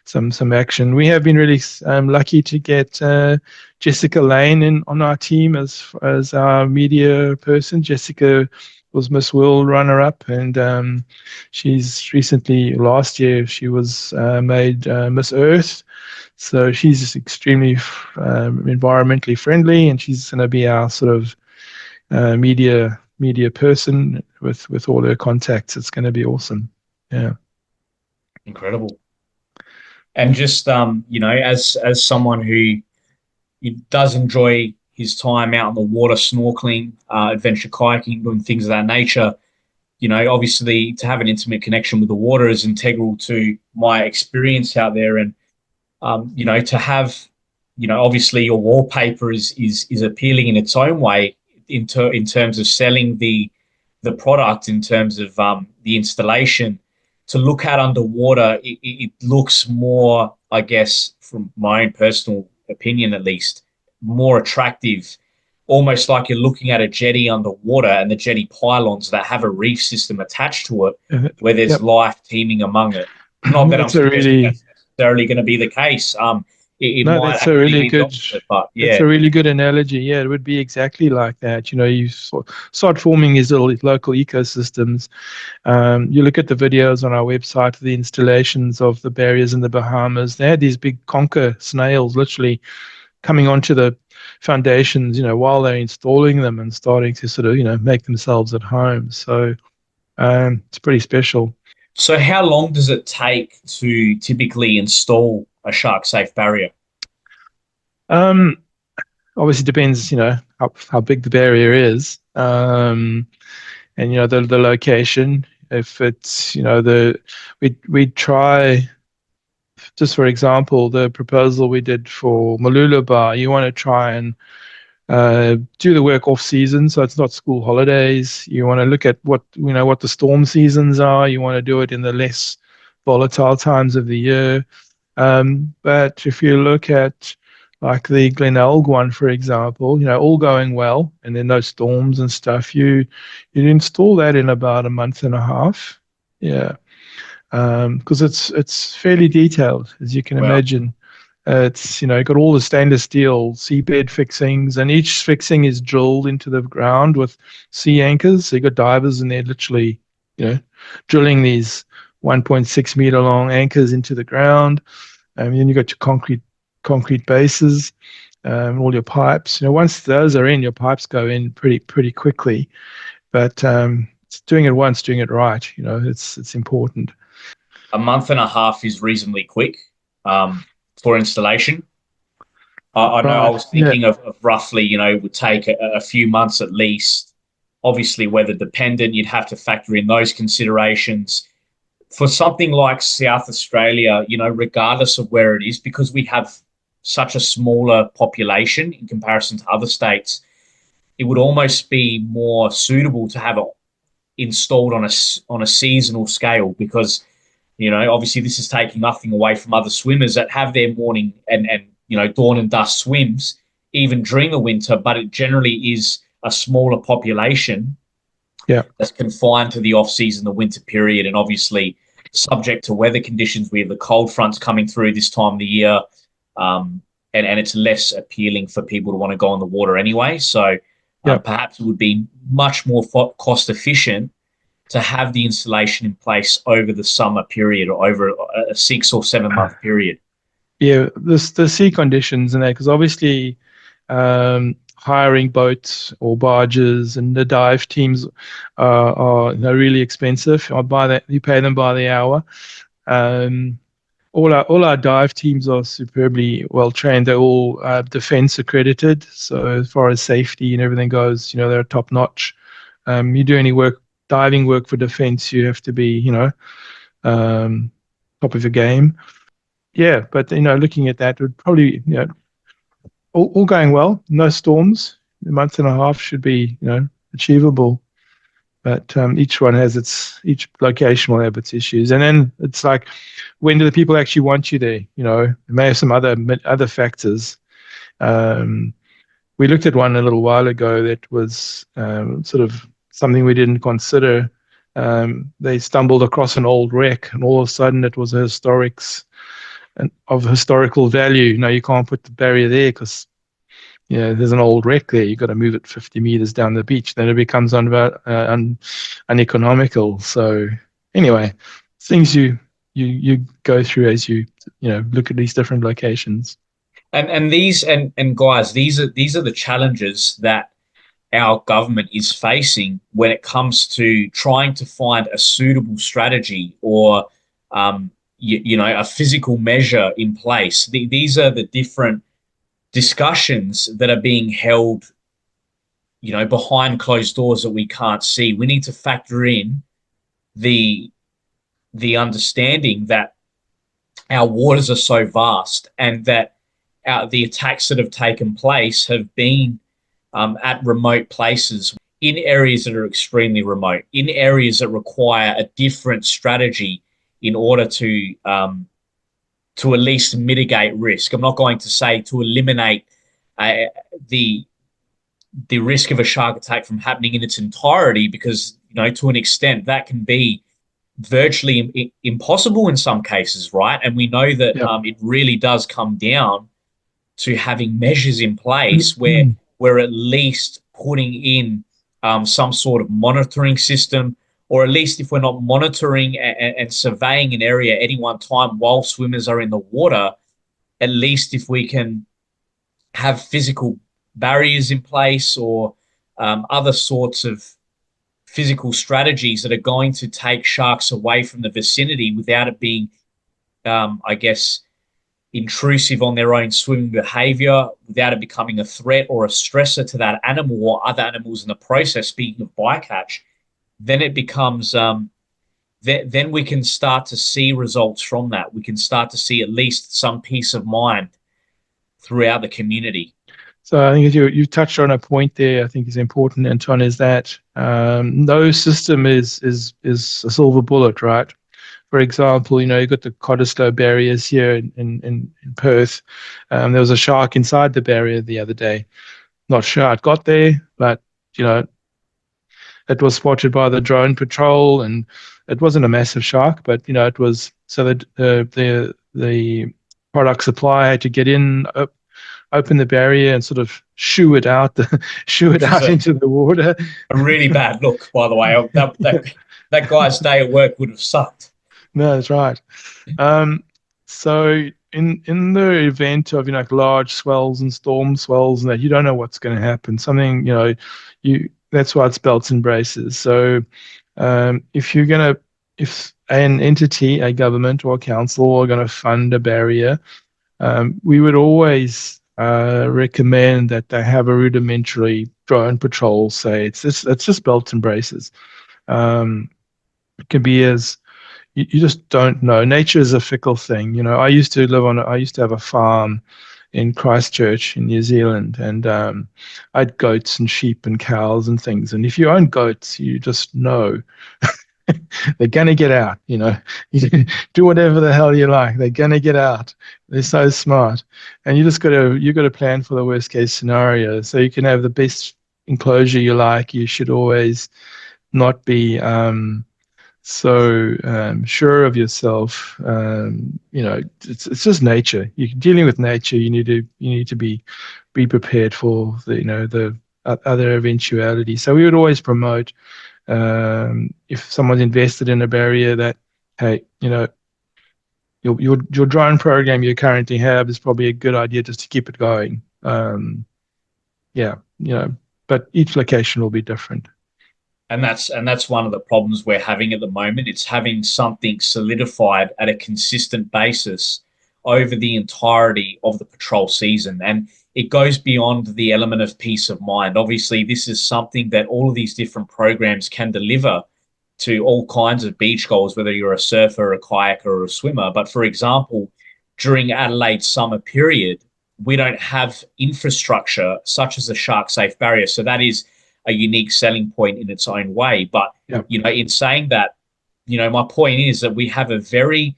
some action. We have been really lucky to get Jessica Lane on our team as our media person. Jessica was Miss World runner-up, and she's recently, last year, she was made Miss Earth. So she's extremely environmentally friendly, and she's going to be our sort of media person with all her contacts. It's going to be awesome. Yeah, Incredible. And just as someone who does enjoy his time out on the water, snorkeling, adventure kayaking, doing things of that nature, obviously to have an intimate connection with the water is integral to my experience out there. And to have, obviously your wallpaper is appealing in its own way in terms of selling the product, in terms of the installation. To look at underwater, it looks more, I guess, from my own personal opinion at least, more attractive, almost like you're looking at a jetty underwater and the jetty pylons that have a reef system attached to it, where there's yep. life teeming among it. Not that I'm That's a suggesting really that's necessarily going to be the case. It no, might that's a actually really be the good. opposite, but It's yeah. a really good analogy. Yeah, it would be exactly like that. You start forming these little local ecosystems. You look at the videos on our website, the installations of the barriers in the Bahamas. They had these big conker snails literally coming onto the foundations, while they're installing them and starting to sort of, make themselves at home. So it's pretty special. So how long does it take to typically install a shark safe barrier? Um, Obviously depends, how big the barrier is, and the location. If it's, we try, just for example, the proposal we did for Malula Bar. You want to try and do the work off season, so it's not school holidays. You want to look at what the storm seasons are. You want to do it in the less volatile times of the year. But if you look at like the Glenelg one, for example, all going well, and then those storms and stuff, you install that in about a month and a half. Yeah, because it's fairly detailed, as you can Wow. imagine. It's got all the stainless steel seabed fixings, and each fixing is drilled into the ground with sea anchors. So you got divers in there, literally, drilling these 1.6 meter long anchors into the ground. And then you got your concrete bases, all your pipes. Once those are in, your pipes go in pretty quickly. But it's doing it once, doing it right. It's important. A month and a half is reasonably quick for installation. I know I Right. was Yeah. thinking of roughly, it would take a few months at least. Obviously, weather dependent, you'd have to factor in those considerations. For something like South Australia, regardless of where it is, because we have such a smaller population in comparison to other states, it would almost be more suitable to have it installed on a seasonal scale because obviously this is taking nothing away from other swimmers that have their morning and dawn and dusk swims even during the winter, but it generally is a smaller population Yeah. that's confined to the off season, the winter period, and obviously subject to weather conditions. We have the cold fronts coming through this time of the year, and it's less appealing for people to want to go on the water anyway. So Yeah. perhaps it would be much more cost efficient to have the installation in place over the summer period or over a 6 or 7 month period. Yeah, the sea conditions and that, because obviously hiring boats or barges and the dive teams are really expensive. You pay them by the hour. Um, all our dive teams are superbly well trained. They're all defense accredited. So as far as safety and everything goes, they're top notch. You do any diving work for defense, you have to be, um, top of your game. yeah, but looking at that would probably, all going well, no storms. A month and a half should be, achievable. But each location will have its issues, and then it's like, when do the people actually want you there? It may have some other factors. Um, we looked at one a little while ago that was sort of something we didn't consider. They stumbled across an old wreck, and all of a sudden it was a of historical value. You can't put the barrier there because there's an old wreck there. You've got to move it 50 meters down the beach. Then it becomes uneconomical. So anyway, things you go through as you look at these different locations. And guys, these are the challenges that our government is facing when it comes to trying to find a suitable strategy or a physical measure in place. These are the different discussions that are being held, behind closed doors that we can't see. We need to factor in the understanding that our waters are so vast and that the attacks that have taken place have been at remote places, in areas that are extremely remote, in areas that require a different strategy in order to at least mitigate risk. I'm not going to say to eliminate uh, the the risk of a shark attack from happening in its entirety, because to an extent that can be virtually impossible in some cases, right? And we know that Yep. it really does come down to having measures in place where we're at least putting in some sort of monitoring system, or at least if we're not monitoring and surveying an area at any one time while swimmers are in the water, at least if we can have physical barriers in place or other sorts of physical strategies that are going to take sharks away from the vicinity without it being, I guess, intrusive on their own swimming behavior, without it becoming a threat or a stressor to that animal or other animals in the process. Speaking of bycatch, then it becomes then we can start to see results from that. We can start to see at least some peace of mind throughout the community. So I think you touched on a point there. I think is important, Anton, is that no system is a silver bullet, right? For example, you've got the Cottesloe barriers here in Perth. There was a shark inside the barrier the other day. Not sure how it got there, but it was spotted by the drone patrol, and it wasn't a massive shark, but it was, so that the product supply had to get in, open the barrier, and sort of shoo it out, shoo it Which is out into the water. a really bad look, by the way. That guy's day at work would have sucked. No, that's right. So in the event of large swells and storm swells and that, you don't know what's going to happen. Something you that's why it's belts and braces. So if an entity, a government or a council, are going to fund a barrier, we would always recommend that they have a rudimentary drone patrol. Say it's just belts and braces. It can be as you just don't know. Nature is a fickle thing. I used to have a farm in Christchurch in New Zealand, and I had goats and sheep and cows and things. And if you own goats, you just know they're gonna get out. You do whatever the hell you like. They're gonna get out. They're so smart, and you got to plan for the worst case scenario. So you can have the best enclosure you like. You should always not be so sure of yourself. It's just nature. You're dealing with nature. You need to be prepared for the other eventuality. So we would always promote, if someone's invested in a barrier, that, hey, your drone program you currently have is probably a good idea just to keep it going. Yeah, but each location will be different. And that's one of the problems we're having at the moment. It's having something solidified at a consistent basis over the entirety of the patrol season. And it goes beyond the element of peace of mind. Obviously, this is something that all of these different programs can deliver to all kinds of beach goals, whether you're a surfer, a kayaker, or a swimmer. But for example, during Adelaide summer period, we don't have infrastructure such as a shark safe barrier. So that is a unique selling point in its own way. But, Yeah. in saying that, my point is that we have a very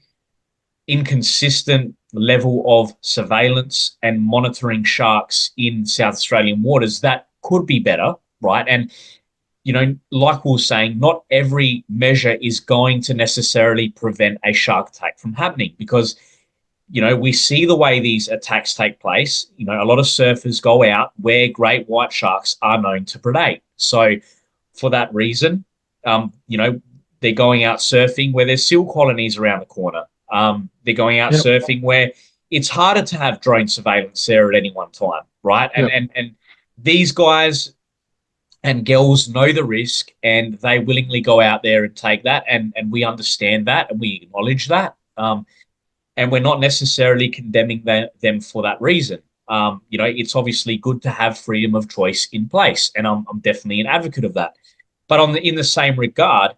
inconsistent level of surveillance and monitoring sharks in South Australian waters that could be better, right? And, like we were saying, not every measure is going to necessarily prevent a shark attack from happening because, we see the way these attacks take place. A lot of surfers go out where great white sharks are known to predate. So for that reason, they're going out surfing where there's seal colonies around the corner. They're going out Yep. surfing where it's harder to have drone surveillance there at any one time, right? And Yep. and these guys and girls know the risk and they willingly go out there and take that. And we understand that and we acknowledge that. And we're not necessarily condemning them for that reason. It's obviously good to have freedom of choice in place, and I'm definitely an advocate of that. But in the same regard,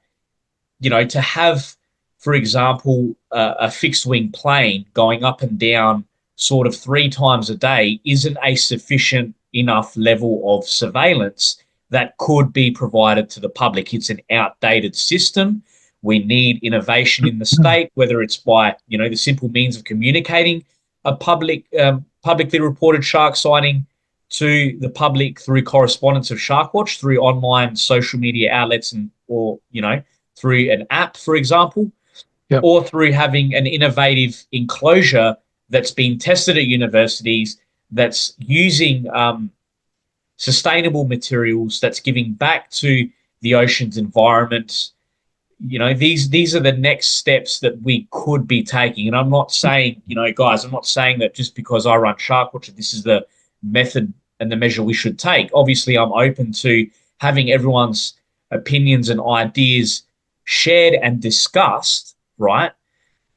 to have, for example, a fixed wing plane going up and down sort of 3 times a day isn't a sufficient enough level of surveillance that could be provided to the public. It's an outdated system. We need innovation in the state, whether it's by the simple means of communicating a publicly reported shark sighting to the public through correspondence of Sharkwatch, through online social media outlets, or through an app, for example, Yep. or through having an innovative enclosure that's been tested at universities, that's using sustainable materials, that's giving back to the ocean's environment. These are the next steps that we could be taking. And I'm not saying, guys, I'm not saying that just because I run Sharkwatch, this is the method and the measure we should take. Obviously, I'm open to having everyone's opinions and ideas shared and discussed, right?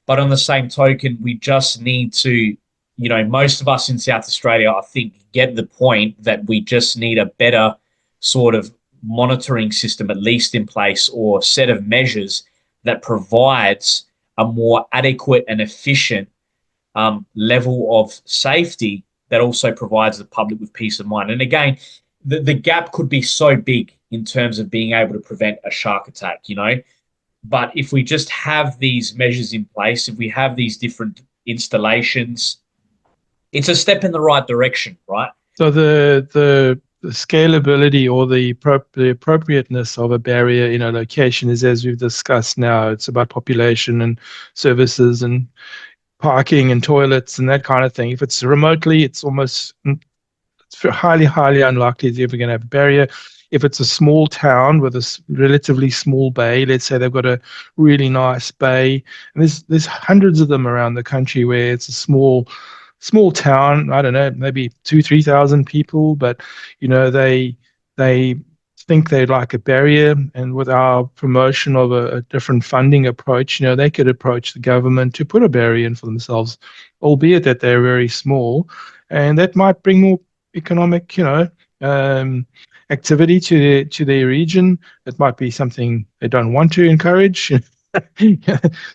But on the same token, we just need to, most of us in South Australia, I think, get the point that we just need a better sort of monitoring system at least in place, or set of measures that provides a more adequate and efficient level of safety that also provides the public with peace of mind. And again, the gap could be so big in terms of being able to prevent a shark attack, But if we just have these measures in place, if we have these different installations, it's a step in the right direction, right? So the scalability or the appropriateness of a barrier in a location is, as we've discussed now, it's about population and services and parking and toilets and that kind of thing. If it's remotely, it's highly, highly unlikely that you're ever going to have a barrier. If it's a small town with a relatively small bay, let's say they've got a really nice bay, and there's hundreds of them around the country where it's a small town, I don't know, maybe 2,000-3,000 people, but they think they'd like a barrier, and with our promotion of a different funding approach, they could approach the government to put a barrier in for themselves, albeit that they're very small, and that might bring more economic, activity to their region. It might be something they don't want to encourage.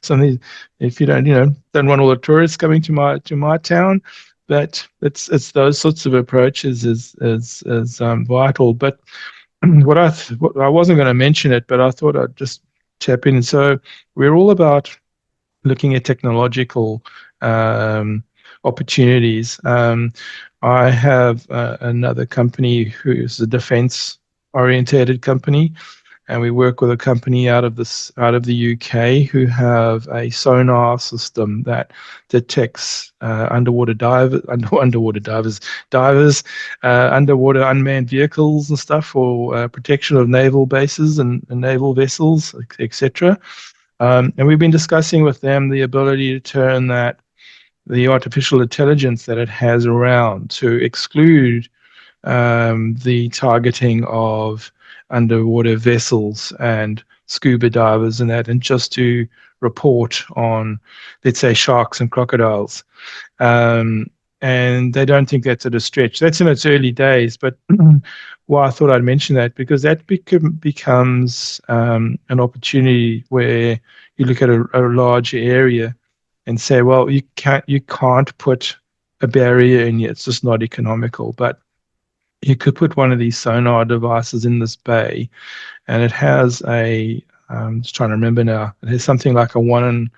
Something, if you don't want all the tourists coming to my town, but it's those sorts of approaches is vital. But what I wasn't going to mention it, but I thought I'd just tap in. So we're all about looking at technological opportunities. I have another company who is a defense-orientated company, and we work with a company out of the UK who have a sonar system that detects underwater unmanned vehicles and stuff for protection of naval bases and naval vessels, etc. And we've been discussing with them the ability to turn the artificial intelligence that it has around to exclude the targeting of underwater vessels and scuba divers and that, and just to report on, let's say, sharks and crocodiles. And they don't think that's at a stretch. That's in its early days, but well, I thought I'd mention that because that becomes an opportunity where you look at a large area and say, well, you can't put a barrier in here. It's just not economical. But you could put one of these sonar devices in this bay, and it has I'm just trying to remember now. It has something like a 1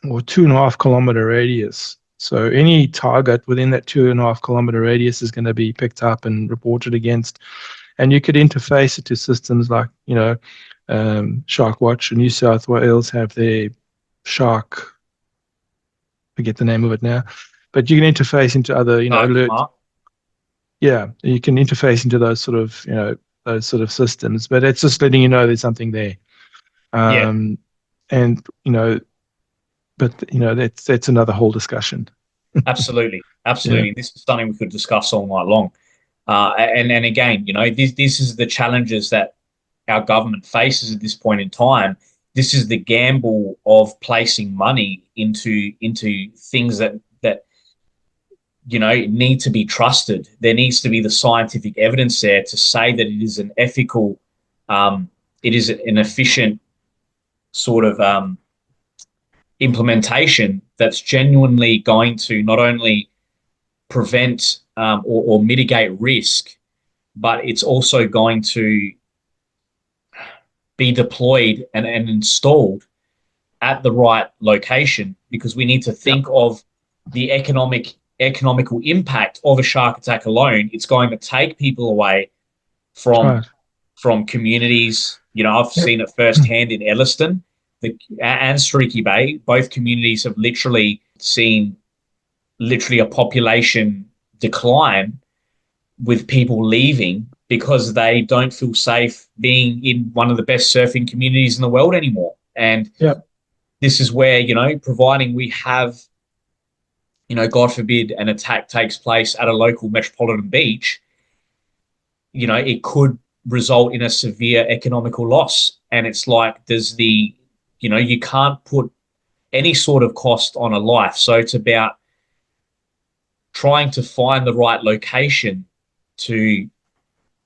or 2.5 kilometer radius. So any target within that 2.5 kilometer radius is going to be picked up and reported against. And you could interface it to systems like, Shark Watch in New South Wales have their Shark, forget the name of it now, but you can interface into other, alert. Smart. Yeah, you can interface into those sort of systems, but it's just letting you know there's something there. Yeah, Um, and that's another whole discussion. absolutely, Yeah, absolutely. This is something we could discuss all night long. And again, this is the challenges that our government faces at this point in time. This is the gamble of placing money into things that need to be trusted. There needs to be the scientific evidence there to say that it is an ethical, it is an efficient sort of implementation that's genuinely going to not only prevent or mitigate risk, but it's also going to be deployed and installed at the right location, because we need to yeah, think of the economical impact of a shark attack alone. It's going to take people away that's from right. communities. I've Yep. seen it firsthand in Elliston and Streaky Bay. Both communities have literally seen a population decline, with people leaving because they don't feel safe being in one of the best surfing communities in the world anymore. And Yep. this is where, providing we have, God forbid, an attack takes place at a local metropolitan beach, it could result in a severe economical loss. And it's like, you can't put any sort of cost on a life. So it's about trying to find the right location to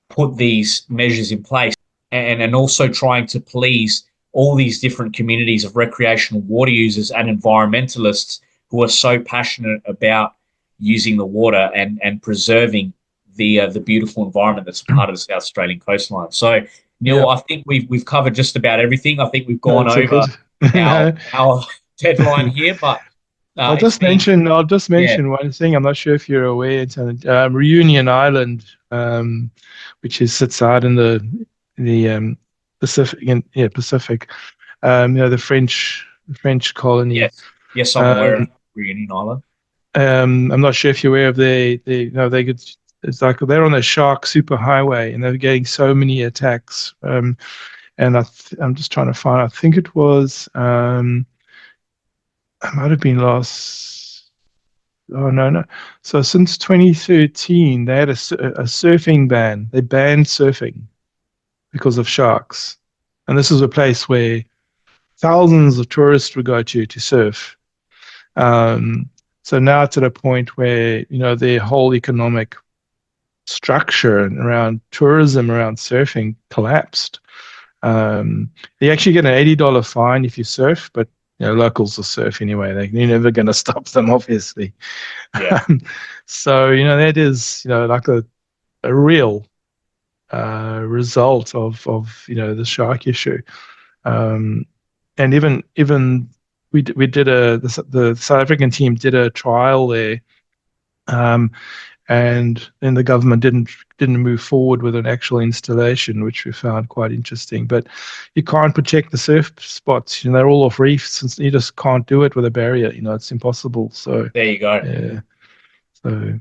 put these measures in place, and also trying to please all these different communities of recreational water users and environmentalists who are so passionate about using the water and preserving the beautiful environment that's part of the South Australian coastline. So, Neill, Yep. I think we've covered just about everything. I think we've No, gone it's all good. over our No. our deadline here, but I'll it's just been, mention. I'll just yeah, mention one thing. I'm not sure if you're aware. It's Reunion Island, which sits out in the Pacific. Yeah, Pacific. The French colony. yes, yes, I'm aware of Um, Reunion Island. I'm not sure if you're aware of they could. It's like they're on a shark superhighway, and they're getting so many attacks. And I'm just trying to find. I think it was. It might have been last. Oh no, no. So since 2013, they had a surfing ban. They banned surfing because of sharks, and this is a place where thousands of tourists would go to surf. Um, so now it's at a point where their whole economic structure around tourism around surfing collapsed. You actually get an $80 fine if you surf, but locals will surf anyway. You're never going to stop them, obviously. Yeah. So that is like a real result of the shark issue. Um, and even we did the South African team did a trial there. Um, and then the government didn't move forward with an actual installation, which we found quite interesting. But you can't protect the surf spots; they're all off reefs, and you just can't do it with a barrier. It's impossible. So There you go. yeah, so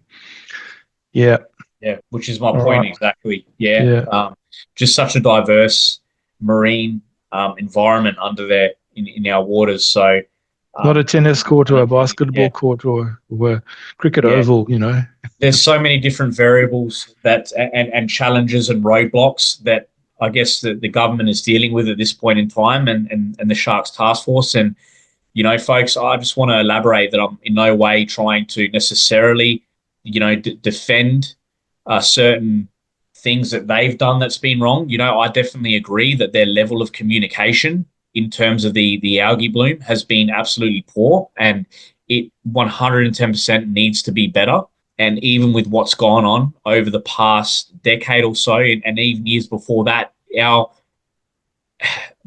yeah, Yeah, which is my all point right, exactly. Yeah, yeah. just such a diverse marine environment under there in our waters. So, Not a tennis court or a yeah, basketball court or a cricket yeah. oval. There's so many different variables and challenges and roadblocks that I guess the government is dealing with at this point in time, and the Sharks Task Force. And folks, I just want to elaborate that I'm in no way trying to necessarily, defend certain things that they've done that's been wrong. I definitely agree that their level of communication in terms of the algae bloom has been absolutely poor, and it 110% needs to be better. And even with what's gone on over the past decade or so, and even years before that, our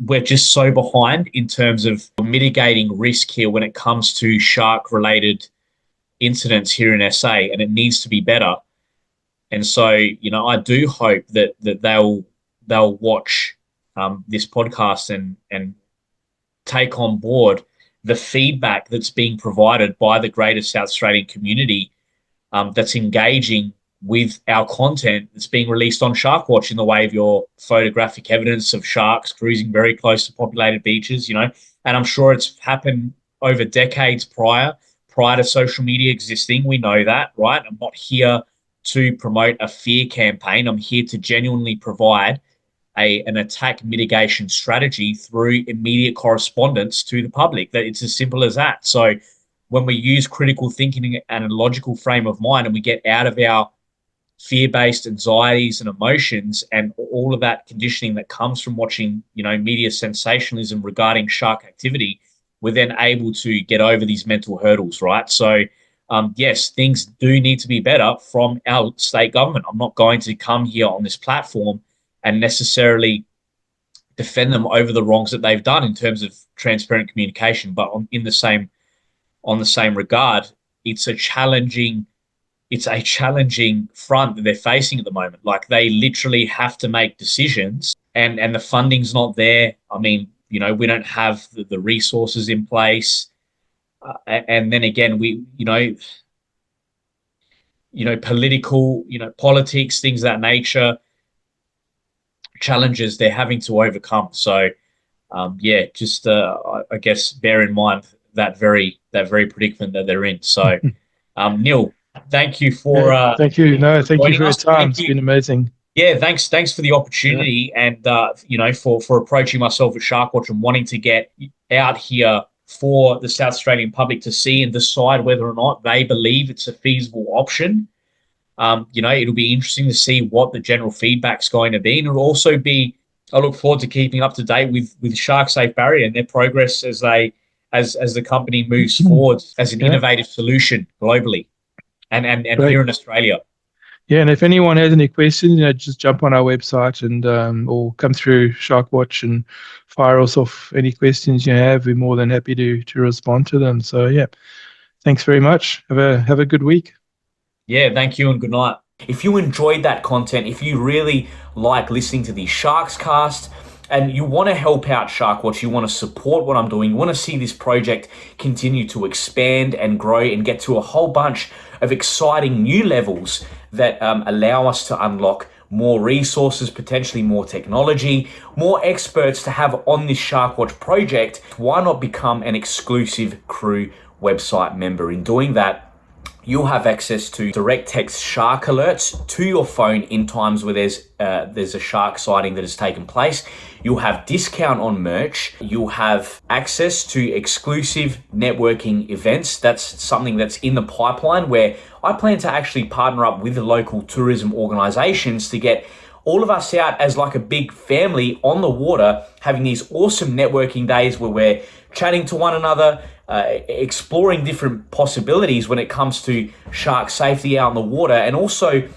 we're just so behind in terms of mitigating risk here when it comes to shark related incidents here in SA, and it needs to be better. And so, I do hope that they'll watch this podcast and take on board the feedback that's being provided by the greater South Australian community, that's engaging with our content that's being released on Sharkwatch in the way of your photographic evidence of sharks cruising very close to populated beaches, and I'm sure it's happened over decades prior to social media existing. We know that, right? I'm not here to promote a fear campaign. I'm here to genuinely provide an attack mitigation strategy through immediate correspondence to the public. That it's as simple as that. So when we use critical thinking and a logical frame of mind, and we get out of our fear-based anxieties and emotions and all of that conditioning that comes from watching, media sensationalism regarding shark activity, we're then able to get over these mental hurdles, right? So, yes, things do need to be better from our state government. I'm not going to come here on this platform and necessarily defend them over the wrongs that they've done in terms of transparent communication, but on the same regard, it's a challenging front that they're facing at the moment. Like, they literally have to make decisions, and the funding's not there. I mean, we don't have the resources in place. And then again, political, politics, things of that nature, challenges they're having to overcome. So, just I guess bear in mind that very predicament that they're in. So, Neill, thank you for thank you. No, thank you for your time. It's been amazing. Yeah, thanks for the opportunity, and for approaching myself at Sharkwatch and wanting to get out here for the South Australian public to see and decide whether or not they believe it's a feasible option. It'll be interesting to see what the general feedback's going to be, and it'll also be. I look forward to keeping up to date with SharkSafe Barrier and their progress as the company moves forward as an innovative solution globally, and here in Australia. Yeah, and if anyone has any questions, just jump on our website and or come through Sharkwatch and fire us off any questions you have. We're more than happy to respond to them. So yeah, thanks very much. Have a good week. Yeah, thank you and good night. If you enjoyed that content, if you really like listening to the Sharks Cast, and you want to help out Sharkwatch, you want to support what I'm doing, you want to see this project continue to expand and grow and get to a whole bunch of exciting new levels that allow us to unlock more resources, potentially more technology, more experts to have on this Sharkwatch project, why not become an exclusive crew website member? In doing that, you'll have access to direct text shark alerts to your phone in times where there's a shark sighting that has taken place. You'll have discount on merch. You'll have access to exclusive networking events. That's something that's in the pipeline, where I plan to actually partner up with the local tourism organizations to get all of us out as like a big family on the water, having these awesome networking days where we're chatting to one another, exploring different possibilities when it comes to shark safety out in the water, and also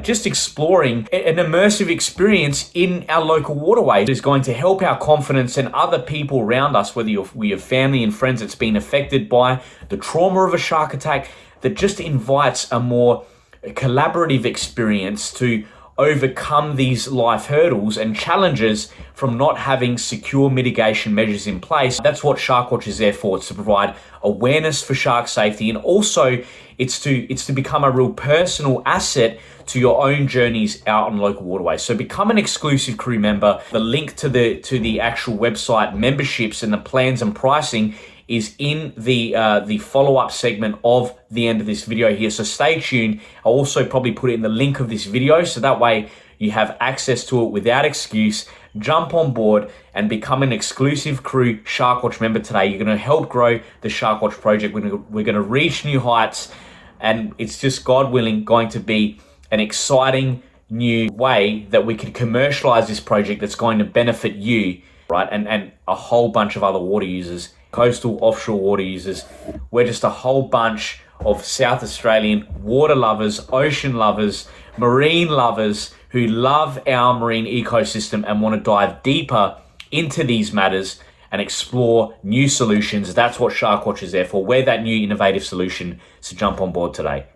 just exploring an immersive experience in our local waterways is going to help our confidence and other people around us, whether we have family and friends that's been affected by the trauma of a shark attack, that just invites a more collaborative experience to overcome these life hurdles and challenges from not having secure mitigation measures in place. That's what Sharkwatch is there for. It's to provide awareness for shark safety, and also it's to become a real personal asset to your own journeys out on local waterways. So become an exclusive crew member. The link to the actual website memberships and the plans and pricing is in the follow-up segment of the end of this video here. So stay tuned. I'll also probably put it in the link of this video, so that way you have access to it without excuse. Jump on board and become an exclusive crew Sharkwatch member today. You're going to help grow the Sharkwatch project. We're going to reach new heights, and it's just, God willing, going to be an exciting new way that we can commercialize this project that's going to benefit you right? And a whole bunch of other water users, coastal, offshore water users. We're just a whole bunch of South Australian water lovers, ocean lovers, marine lovers who love our marine ecosystem and want to dive deeper into these matters and explore new solutions. That's what Shark Watch is there for. We're that new innovative solution, so jump on board today.